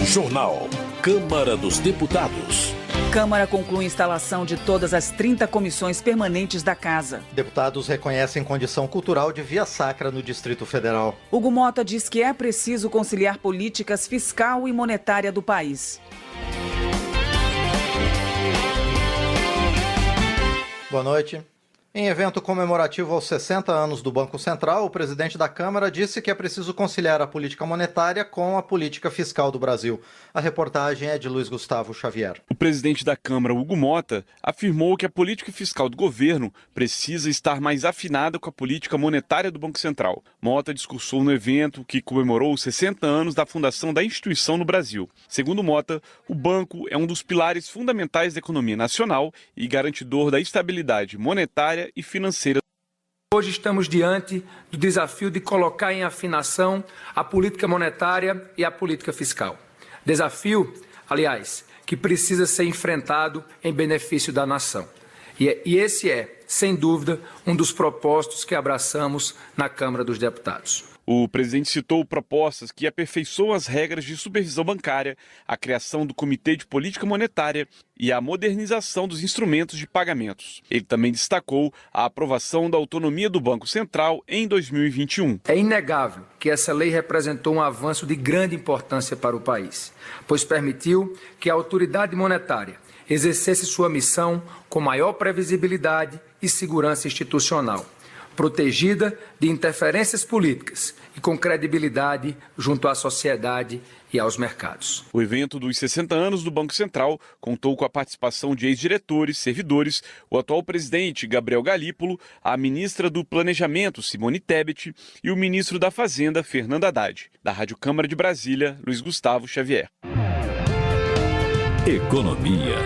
Jornal. Câmara dos Deputados. Câmara conclui a instalação de todas as 30 comissões permanentes da Casa. Deputados reconhecem condição cultural de via sacra no Distrito Federal. Hugo Mota diz que é preciso conciliar políticas fiscal e monetária do país. Boa noite. Em evento comemorativo aos 60 anos do Banco Central, o presidente da Câmara disse que é preciso conciliar a política monetária com a política fiscal do Brasil. A reportagem é de Luiz Gustavo Xavier. O presidente da Câmara, Hugo Mota, afirmou que a política fiscal do governo precisa estar mais afinada com a política monetária do Banco Central. Mota discursou no evento que comemorou os 60 anos da fundação da instituição no Brasil. Segundo Mota, o banco é um dos pilares fundamentais da economia nacional e garantidor da estabilidade monetária e financeira. Hoje estamos diante do desafio de colocar em afinação a política monetária e a política fiscal. Desafio, aliás, que precisa ser enfrentado em benefício da nação. E esse é, sem dúvida, um dos propósitos que abraçamos na Câmara dos Deputados. O presidente citou propostas que aperfeiçoam as regras de supervisão bancária, a criação do Comitê de Política Monetária e a modernização dos instrumentos de pagamentos. Ele também destacou a aprovação da autonomia do Banco Central em 2021. É inegável que essa lei representou um avanço de grande importância para o país, pois permitiu que a autoridade monetária exercesse sua missão com maior previsibilidade e segurança institucional, protegida de interferências políticas e com credibilidade junto à sociedade e aos mercados. O evento dos 60 anos do Banco Central contou com a participação de ex-diretores, servidores, o atual presidente Gabriel Galípolo, a ministra do Planejamento Simone Tebet e o ministro da Fazenda Fernando Haddad. Da Rádio Câmara de Brasília, Luiz Gustavo Xavier. Economia.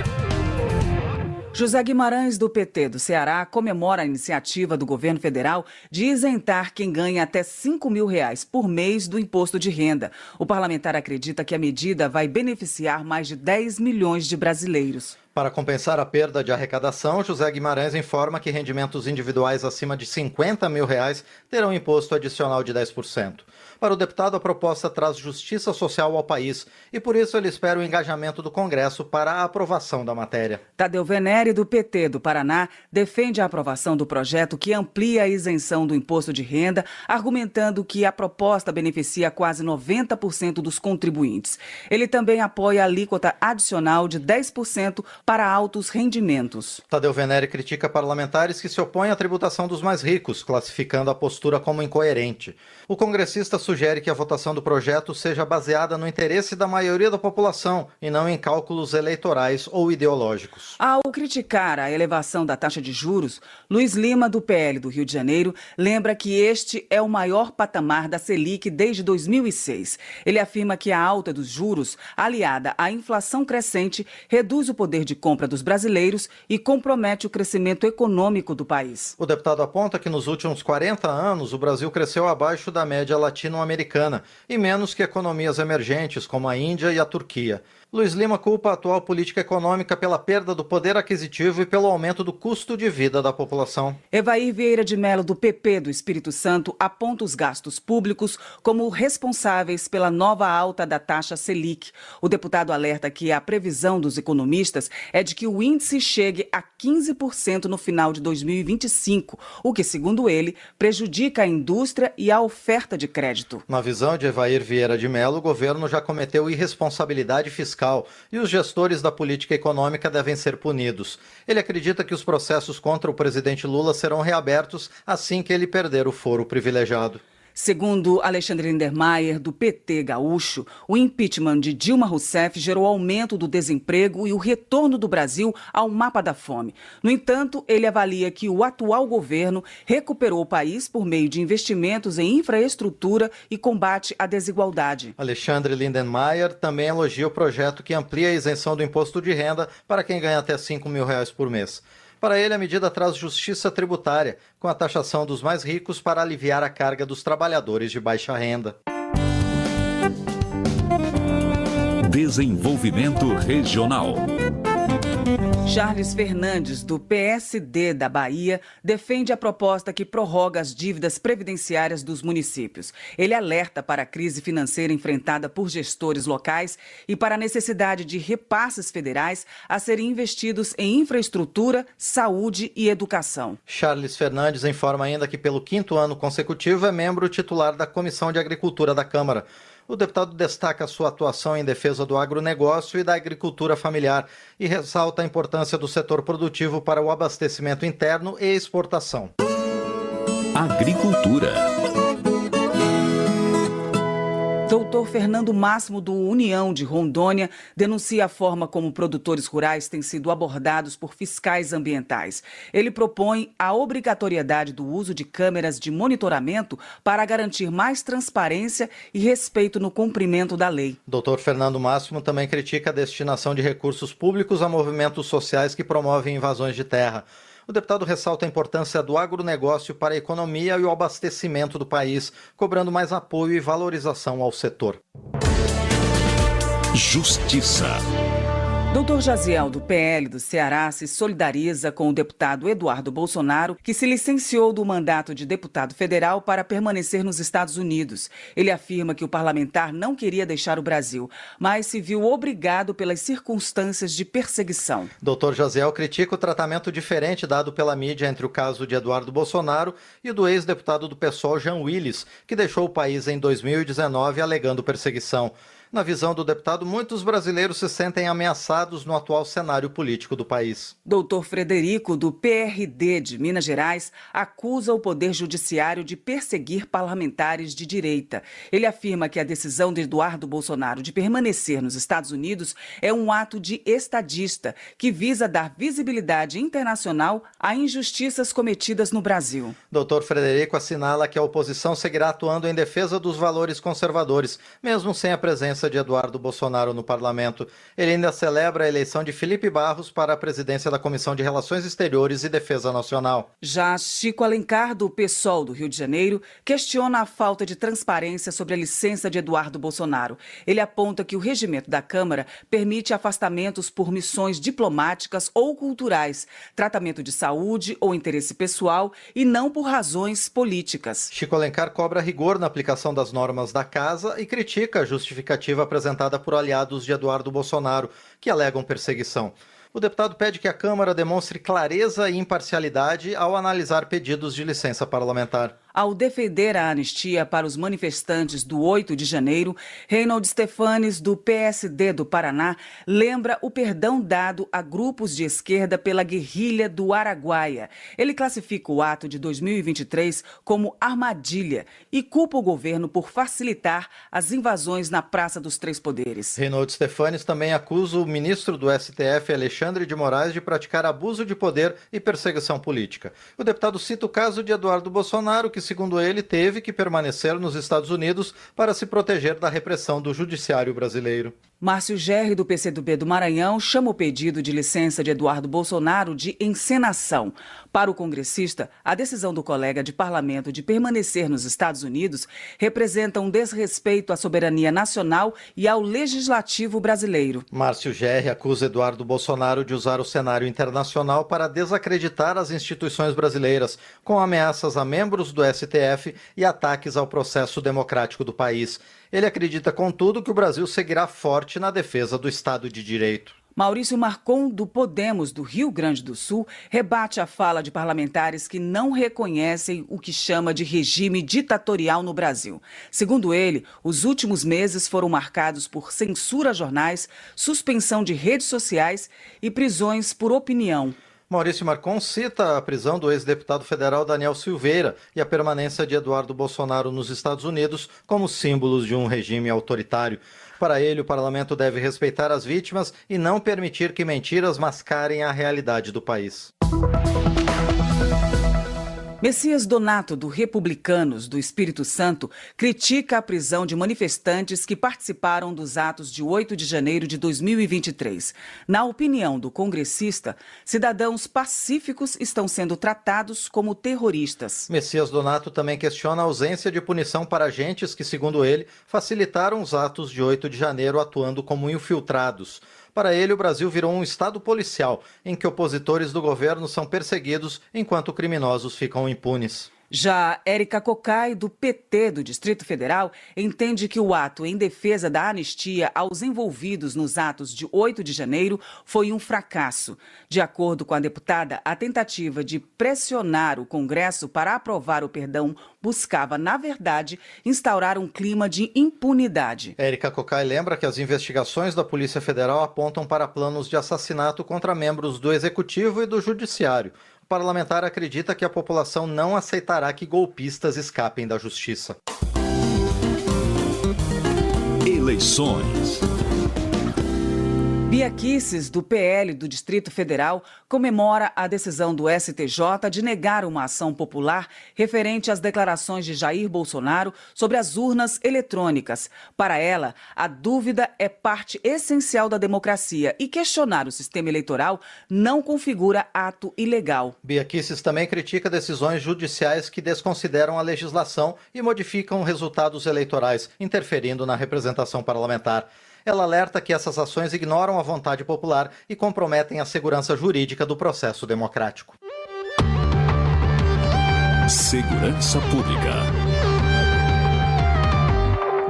José Guimarães, do PT do Ceará, comemora a iniciativa do governo federal de isentar quem ganha até R$5.000 por mês do imposto de renda. O parlamentar acredita que a medida vai beneficiar mais de 10 milhões de brasileiros. Para compensar a perda de arrecadação, José Guimarães informa que rendimentos individuais acima de R$50.000 terão imposto adicional de 10%. Para o deputado, a proposta traz justiça social ao país e, por isso, ele espera o engajamento do Congresso para a aprovação da matéria. Tadeu Venere, do PT do Paraná, defende a aprovação do projeto que amplia a isenção do imposto de renda, argumentando que a proposta beneficia quase 90% dos contribuintes. Ele também apoia a alíquota adicional de 10% para altos rendimentos. Tadeu Venere critica parlamentares que se opõem à tributação dos mais ricos, classificando a postura como incoerente. O congressista sugere que a votação do projeto seja baseada no interesse da maioria da população e não em cálculos eleitorais ou ideológicos. Ao criticar a elevação da taxa de juros, Luiz Lima, do PL do Rio de Janeiro, lembra que este é o maior patamar da Selic desde 2006. Ele afirma que a alta dos juros, aliada à inflação crescente, reduz o poder de de compra dos brasileiros e compromete o crescimento econômico do país. O deputado aponta que nos últimos 40 anos o Brasil cresceu abaixo da média latino-americana e menos que economias emergentes como a Índia e a Turquia. Luiz Lima culpa a atual política econômica pela perda do poder aquisitivo e pelo aumento do custo de vida da população. Evair Vieira de Mello, do PP do Espírito Santo, aponta os gastos públicos como responsáveis pela nova alta da taxa Selic. O deputado alerta que a previsão dos economistas é de que o índice chegue a 15% no final de 2025, o que, segundo ele, prejudica a indústria e a oferta de crédito. Na visão de Evair Vieira de Mello, o governo já cometeu irresponsabilidade fiscal e os gestores da política econômica devem ser punidos. Ele acredita que os processos contra o presidente Lula serão reabertos assim que ele perder o foro privilegiado. Segundo Alexandre Lindenmayer, do PT gaúcho, o impeachment de Dilma Rousseff gerou aumento do desemprego e o retorno do Brasil ao mapa da fome. No entanto, ele avalia que o atual governo recuperou o país por meio de investimentos em infraestrutura e combate à desigualdade. Alexandre Lindenmayer também elogia o projeto que amplia a isenção do imposto de renda para quem ganha até R$5 mil por mês. Para ele, a medida traz justiça tributária, com a taxação dos mais ricos para aliviar a carga dos trabalhadores de baixa renda. Desenvolvimento regional. Charles Fernandes, do PSD da Bahia, defende a proposta que prorroga as dívidas previdenciárias dos municípios. Ele alerta para a crise financeira enfrentada por gestores locais e para a necessidade de repasses federais a serem investidos em infraestrutura, saúde e educação. Charles Fernandes informa ainda que, pelo 5º ano consecutivo, é membro titular da Comissão de Agricultura da Câmara. O deputado destaca sua atuação em defesa do agronegócio e da agricultura familiar e ressalta a importância do setor produtivo para o abastecimento interno e exportação. Agricultura. Doutor Fernando Máximo, do União de Rondônia, denuncia a forma como produtores rurais têm sido abordados por fiscais ambientais. Ele propõe a obrigatoriedade do uso de câmeras de monitoramento para garantir mais transparência e respeito no cumprimento da lei. Doutor Fernando Máximo também critica a destinação de recursos públicos a movimentos sociais que promovem invasões de terra. O deputado ressalta a importância do agronegócio para a economia e o abastecimento do país, cobrando mais apoio e valorização ao setor. Justiça. Doutor Jaziel, do PL do Ceará, se solidariza com o deputado Eduardo Bolsonaro, que se licenciou do mandato de deputado federal para permanecer nos Estados Unidos. Ele afirma que o parlamentar não queria deixar o Brasil, mas se viu obrigado pelas circunstâncias de perseguição. Doutor Jaziel critica o tratamento diferente dado pela mídia entre o caso de Eduardo Bolsonaro e o do ex-deputado do PSOL, Jean Willis, que deixou o país em 2019 alegando perseguição. Na visão do deputado, muitos brasileiros se sentem ameaçados no atual cenário político do país. Doutor Frederico, do PRD de Minas Gerais, acusa o Poder Judiciário de perseguir parlamentares de direita. Ele afirma que a decisão de Eduardo Bolsonaro de permanecer nos Estados Unidos é um ato de estadista que visa dar visibilidade internacional a injustiças cometidas no Brasil. Doutor Frederico assinala que a oposição seguirá atuando em defesa dos valores conservadores, mesmo sem a presença de Eduardo Bolsonaro no parlamento. Ele ainda celebra a eleição de Felipe Barros para a presidência da Comissão de Relações Exteriores e Defesa Nacional. Já Chico Alencar, do PSOL do Rio de Janeiro, questiona a falta de transparência sobre a licença de Eduardo Bolsonaro. Ele aponta que o regimento da Câmara permite afastamentos por missões diplomáticas ou culturais, tratamento de saúde ou interesse pessoal e não por razões políticas. Chico Alencar cobra rigor na aplicação das normas da Casa e critica a justificativa apresentada por aliados de Eduardo Bolsonaro, que alegam perseguição. O deputado pede que a Câmara demonstre clareza e imparcialidade ao analisar pedidos de licença parlamentar. Ao defender a anistia para os manifestantes do 8 de janeiro, Reinaldo Stefanes, do PSD do Paraná, lembra o perdão dado a grupos de esquerda pela guerrilha do Araguaia. Ele classifica o ato de 2023 como armadilha e culpa o governo por facilitar as invasões na Praça dos Três Poderes. Reinaldo Stefanes também acusa o ministro do STF, Alexandre de Moraes, de praticar abuso de poder e perseguição política. O deputado cita o caso de Eduardo Bolsonaro, que, segundo ele, teve que permanecer nos Estados Unidos para se proteger da repressão do judiciário brasileiro. Márcio Gerri, do PCdoB do Maranhão, chama o pedido de licença de Eduardo Bolsonaro de encenação. Para o congressista, a decisão do colega de parlamento de permanecer nos Estados Unidos representa um desrespeito à soberania nacional e ao legislativo brasileiro. Márcio Gerri acusa Eduardo Bolsonaro de usar o cenário internacional para desacreditar as instituições brasileiras, com ameaças a membros do STF e ataques ao processo democrático do país. Ele acredita, contudo, que o Brasil seguirá forte na defesa do Estado de Direito. Maurício Marcon, do Podemos do Rio Grande do Sul, rebate a fala de parlamentares que não reconhecem o que chama de regime ditatorial no Brasil. Segundo ele, os últimos meses foram marcados por censura a jornais, suspensão de redes sociais e prisões por opinião. Maurício Marcon cita a prisão do ex-deputado federal Daniel Silveira e a permanência de Eduardo Bolsonaro nos Estados Unidos como símbolos de um regime autoritário. Para ele, o parlamento deve respeitar as vítimas e não permitir que mentiras mascarem a realidade do país. Messias Donato, do Republicanos do Espírito Santo, critica a prisão de manifestantes que participaram dos atos de 8 de janeiro de 2023. Na opinião do congressista, cidadãos pacíficos estão sendo tratados como terroristas. Messias Donato também questiona a ausência de punição para agentes que, segundo ele, facilitaram os atos de 8 de janeiro atuando como infiltrados. Para ele, o Brasil virou um estado policial, em que opositores do governo são perseguidos enquanto criminosos ficam impunes. Já Érica Cocai, do PT do Distrito Federal, entende que o ato em defesa da anistia aos envolvidos nos atos de 8 de janeiro foi um fracasso. De acordo com a deputada, a tentativa de pressionar o Congresso para aprovar o perdão buscava, na verdade, instaurar um clima de impunidade. Érica Cocai lembra que as investigações da Polícia Federal apontam para planos de assassinato contra membros do Executivo e do Judiciário. O parlamentar acredita que a população não aceitará que golpistas escapem da justiça. Eleições. Bia Kicis, do PL do Distrito Federal, comemora a decisão do STJ de negar uma ação popular referente às declarações de Jair Bolsonaro sobre as urnas eletrônicas. Para ela, a dúvida é parte essencial da democracia e questionar o sistema eleitoral não configura ato ilegal. Bia Kicis também critica decisões judiciais que desconsideram a legislação e modificam resultados eleitorais, interferindo na representação parlamentar. Ela alerta que essas ações ignoram a vontade popular e comprometem a segurança jurídica do processo democrático. Segurança Pública.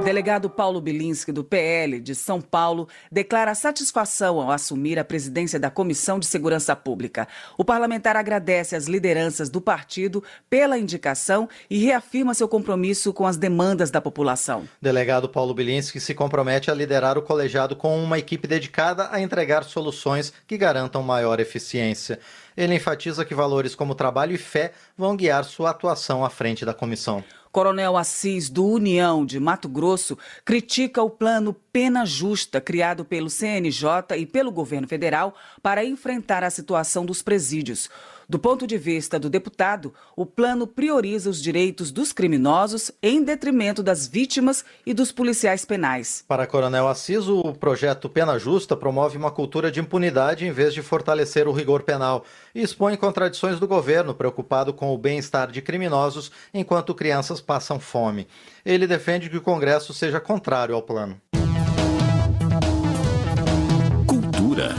Delegado Paulo Bilinski, do PL de São Paulo, declara satisfação ao assumir a presidência da Comissão de Segurança Pública. O parlamentar agradece às lideranças do partido pela indicação e reafirma seu compromisso com as demandas da população. Delegado Paulo Bilinski se compromete a liderar o colegiado com uma equipe dedicada a entregar soluções que garantam maior eficiência. Ele enfatiza que valores como trabalho e fé vão guiar sua atuação à frente da comissão. Coronel Assis, do União de Mato Grosso, critica o plano Pena Justa criado pelo CNJ e pelo governo federal para enfrentar a situação dos presídios. Do ponto de vista do deputado, o plano prioriza os direitos dos criminosos em detrimento das vítimas e dos policiais penais. Para Coronel Assis, o projeto Pena Justa promove uma cultura de impunidade em vez de fortalecer o rigor penal e expõe contradições do governo, preocupado com o bem-estar de criminosos enquanto crianças passam fome. Ele defende que o Congresso seja contrário ao plano. Cultura.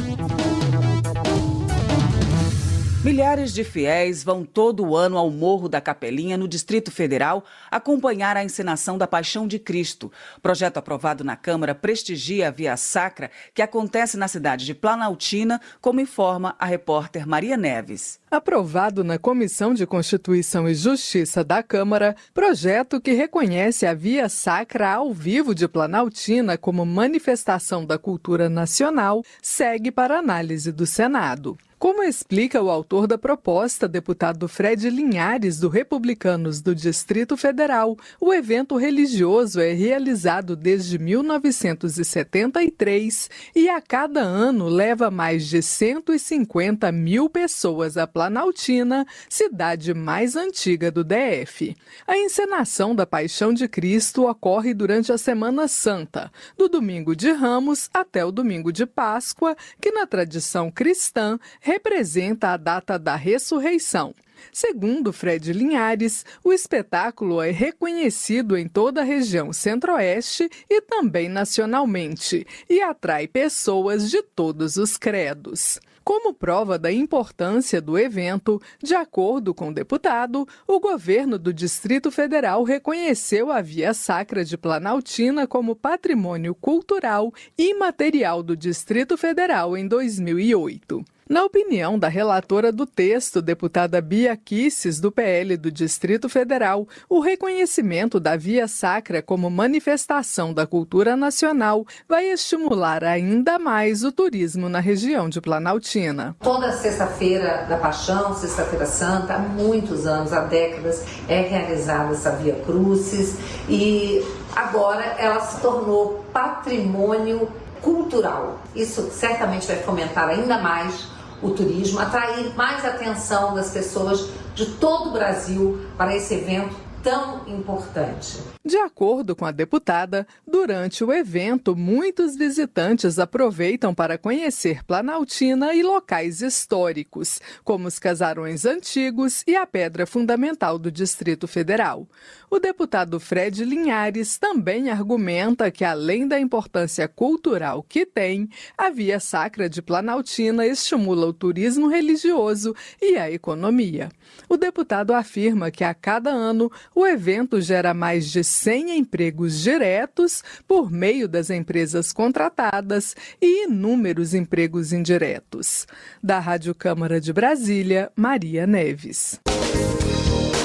Milhares de fiéis vão todo ano ao Morro da Capelinha, no Distrito Federal, acompanhar a encenação da Paixão de Cristo. Projeto aprovado na Câmara prestigia a Via Sacra, que acontece na cidade de Planaltina, como informa a repórter Maria Neves. Aprovado na Comissão de Constituição e Justiça da Câmara, projeto que reconhece a Via Sacra ao vivo de Planaltina como manifestação da cultura nacional, segue para análise do Senado. Como explica o autor da proposta, deputado Fred Linhares, do Republicanos do Distrito Federal, o evento religioso é realizado desde 1973 e a cada ano leva mais de 150 mil pessoas a Planaltina, cidade mais antiga do DF. A encenação da Paixão de Cristo ocorre durante a Semana Santa, do Domingo de Ramos até o Domingo de Páscoa, que na tradição cristã representa a data da ressurreição. Segundo Fred Linhares, o espetáculo é reconhecido em toda a região centro-oeste e também nacionalmente, e atrai pessoas de todos os credos. Como prova da importância do evento, de acordo com o deputado, o governo do Distrito Federal reconheceu a Via Sacra de Planaltina como patrimônio cultural e imaterial do Distrito Federal em 2008. Na opinião da relatora do texto, deputada Bia Kicis, do PL do Distrito Federal, o reconhecimento da Via Sacra como manifestação da cultura nacional vai estimular ainda mais o turismo na região de Planaltina. Toda sexta-feira da Paixão, sexta-feira santa, há muitos anos, há décadas, é realizada essa Via Crucis e agora ela se tornou patrimônio cultural. Isso certamente vai fomentar ainda mais o turismo, atrair mais atenção das pessoas de todo o Brasil para esse evento tão importante. De acordo com a deputada, durante o evento, muitos visitantes aproveitam para conhecer Planaltina e locais históricos, como os casarões antigos e a pedra fundamental do Distrito Federal. O deputado Fred Linhares também argumenta que, além da importância cultural que tem, a Via Sacra de Planaltina estimula o turismo religioso e a economia. O deputado afirma que, a cada ano, o evento gera mais de 100 empregos diretos por meio das empresas contratadas e inúmeros empregos indiretos. Da Rádio Câmara de Brasília, Maria Neves.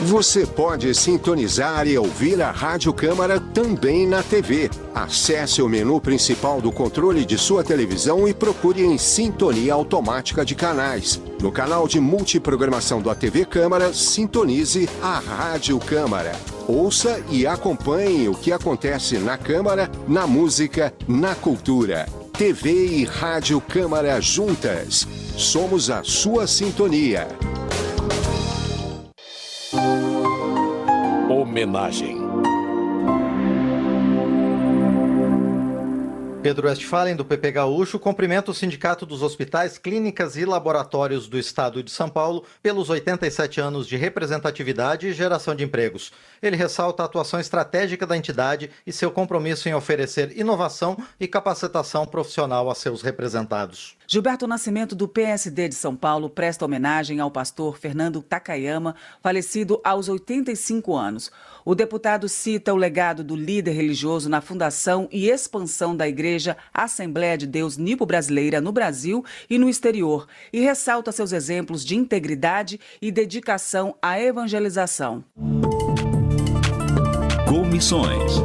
Você pode sintonizar e ouvir a Rádio Câmara também na TV. Acesse o menu principal do controle de sua televisão e procure em Sintonia Automática de Canais. No canal de multiprogramação da TV Câmara, sintonize a Rádio Câmara. Ouça e acompanhe o que acontece na Câmara, na música, na cultura. TV e Rádio Câmara juntas. Somos a sua sintonia. Homenagem. Pedro Westphalen, do PP Gaúcho, cumprimenta o Sindicato dos Hospitais, Clínicas e Laboratórios do Estado de São Paulo pelos 87 anos de representatividade e geração de empregos. Ele ressalta a atuação estratégica da entidade e seu compromisso em oferecer inovação e capacitação profissional a seus representados. Gilberto Nascimento, do PSD de São Paulo, presta homenagem ao pastor Fernando Takayama, falecido aos 85 anos. O deputado cita o legado do líder religioso na fundação e expansão da Igreja Assembleia de Deus Nipo-Brasileira no Brasil e no exterior e ressalta seus exemplos de integridade e dedicação à evangelização. Comissões.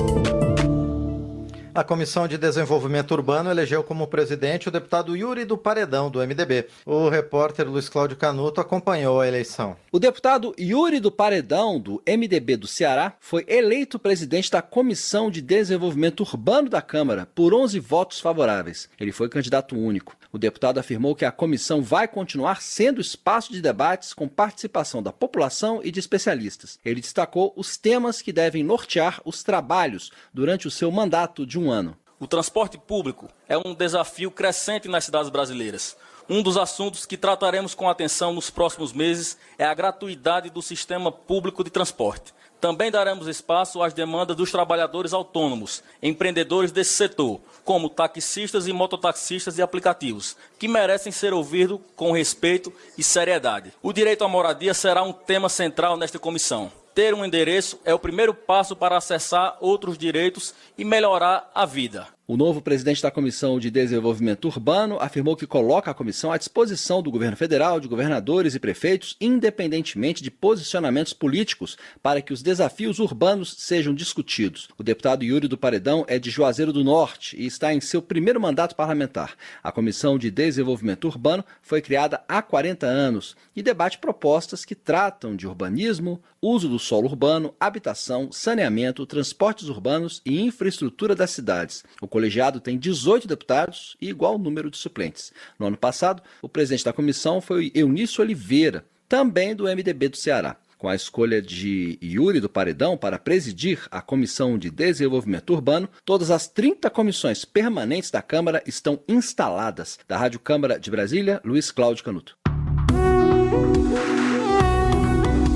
A Comissão de Desenvolvimento Urbano elegeu como presidente o deputado Yuri do Paredão, do MDB. O repórter Luiz Cláudio Canuto acompanhou a eleição. O deputado Yuri do Paredão, do MDB do Ceará, foi eleito presidente da Comissão de Desenvolvimento Urbano da Câmara por 11 votos favoráveis. Ele foi candidato único. O deputado afirmou que a comissão vai continuar sendo espaço de debates com participação da população e de especialistas. Ele destacou os temas que devem nortear os trabalhos durante o seu mandato de um ano. O transporte público é um desafio crescente nas cidades brasileiras. Um dos assuntos que trataremos com atenção nos próximos meses é a gratuidade do sistema público de transporte. Também daremos espaço às demandas dos trabalhadores autônomos, empreendedores desse setor, como taxistas e mototaxistas de aplicativos, que merecem ser ouvidos com respeito e seriedade. O direito à moradia será um tema central nesta comissão. Ter um endereço é o primeiro passo para acessar outros direitos e melhorar a vida. O novo presidente da Comissão de Desenvolvimento Urbano afirmou que coloca a comissão à disposição do governo federal, de governadores e prefeitos, independentemente de posicionamentos políticos, para que os desafios urbanos sejam discutidos. O deputado Yuri do Paredão é de Juazeiro do Norte e está em seu primeiro mandato parlamentar. A Comissão de Desenvolvimento Urbano foi criada há 40 anos e debate propostas que tratam de urbanismo, uso do solo urbano, habitação, saneamento, transportes urbanos e infraestrutura das cidades. O colegiado tem 18 deputados e igual número de suplentes. No ano passado, o presidente da comissão foi Eunício Oliveira, também do MDB do Ceará. Com a escolha de Yuri do Paredão para presidir a Comissão de Desenvolvimento Urbano, todas as 30 comissões permanentes da Câmara estão instaladas. Da Rádio Câmara de Brasília, Luiz Cláudio Canuto.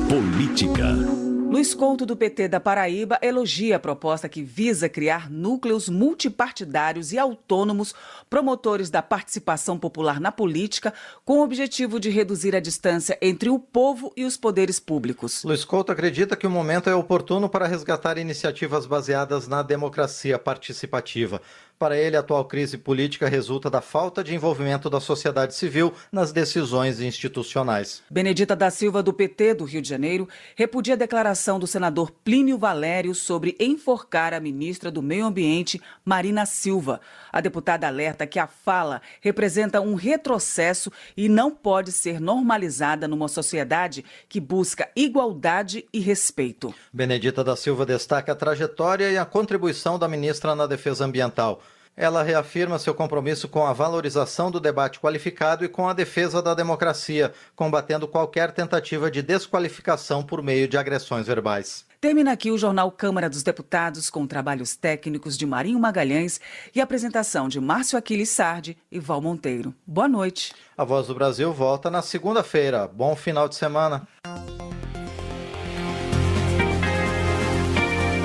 Política. Luiz Couto, do PT da Paraíba, elogia a proposta que visa criar núcleos multipartidários e autônomos, promotores da participação popular na política, com o objetivo de reduzir a distância entre o povo e os poderes públicos. Luiz Couto acredita que o momento é oportuno para resgatar iniciativas baseadas na democracia participativa. Para ele, a atual crise política resulta da falta de envolvimento da sociedade civil nas decisões institucionais. Benedita da Silva, do PT do Rio de Janeiro, repudia a declaração do senador Plínio Valério sobre enforcar a ministra do Meio Ambiente, Marina Silva. A deputada alerta que a fala representa um retrocesso e não pode ser normalizada numa sociedade que busca igualdade e respeito. Benedita da Silva destaca a trajetória e a contribuição da ministra na defesa ambiental. Ela reafirma seu compromisso com a valorização do debate qualificado e com a defesa da democracia, combatendo qualquer tentativa de desqualificação por meio de agressões verbais. Termina aqui o Jornal Câmara dos Deputados, com trabalhos técnicos de Marinho Magalhães e apresentação de Márcio Aquiles Sardi e Val Monteiro. Boa noite. A Voz do Brasil volta na segunda-feira. Bom final de semana.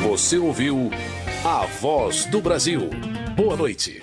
Você ouviu A Voz do Brasil. Boa noite.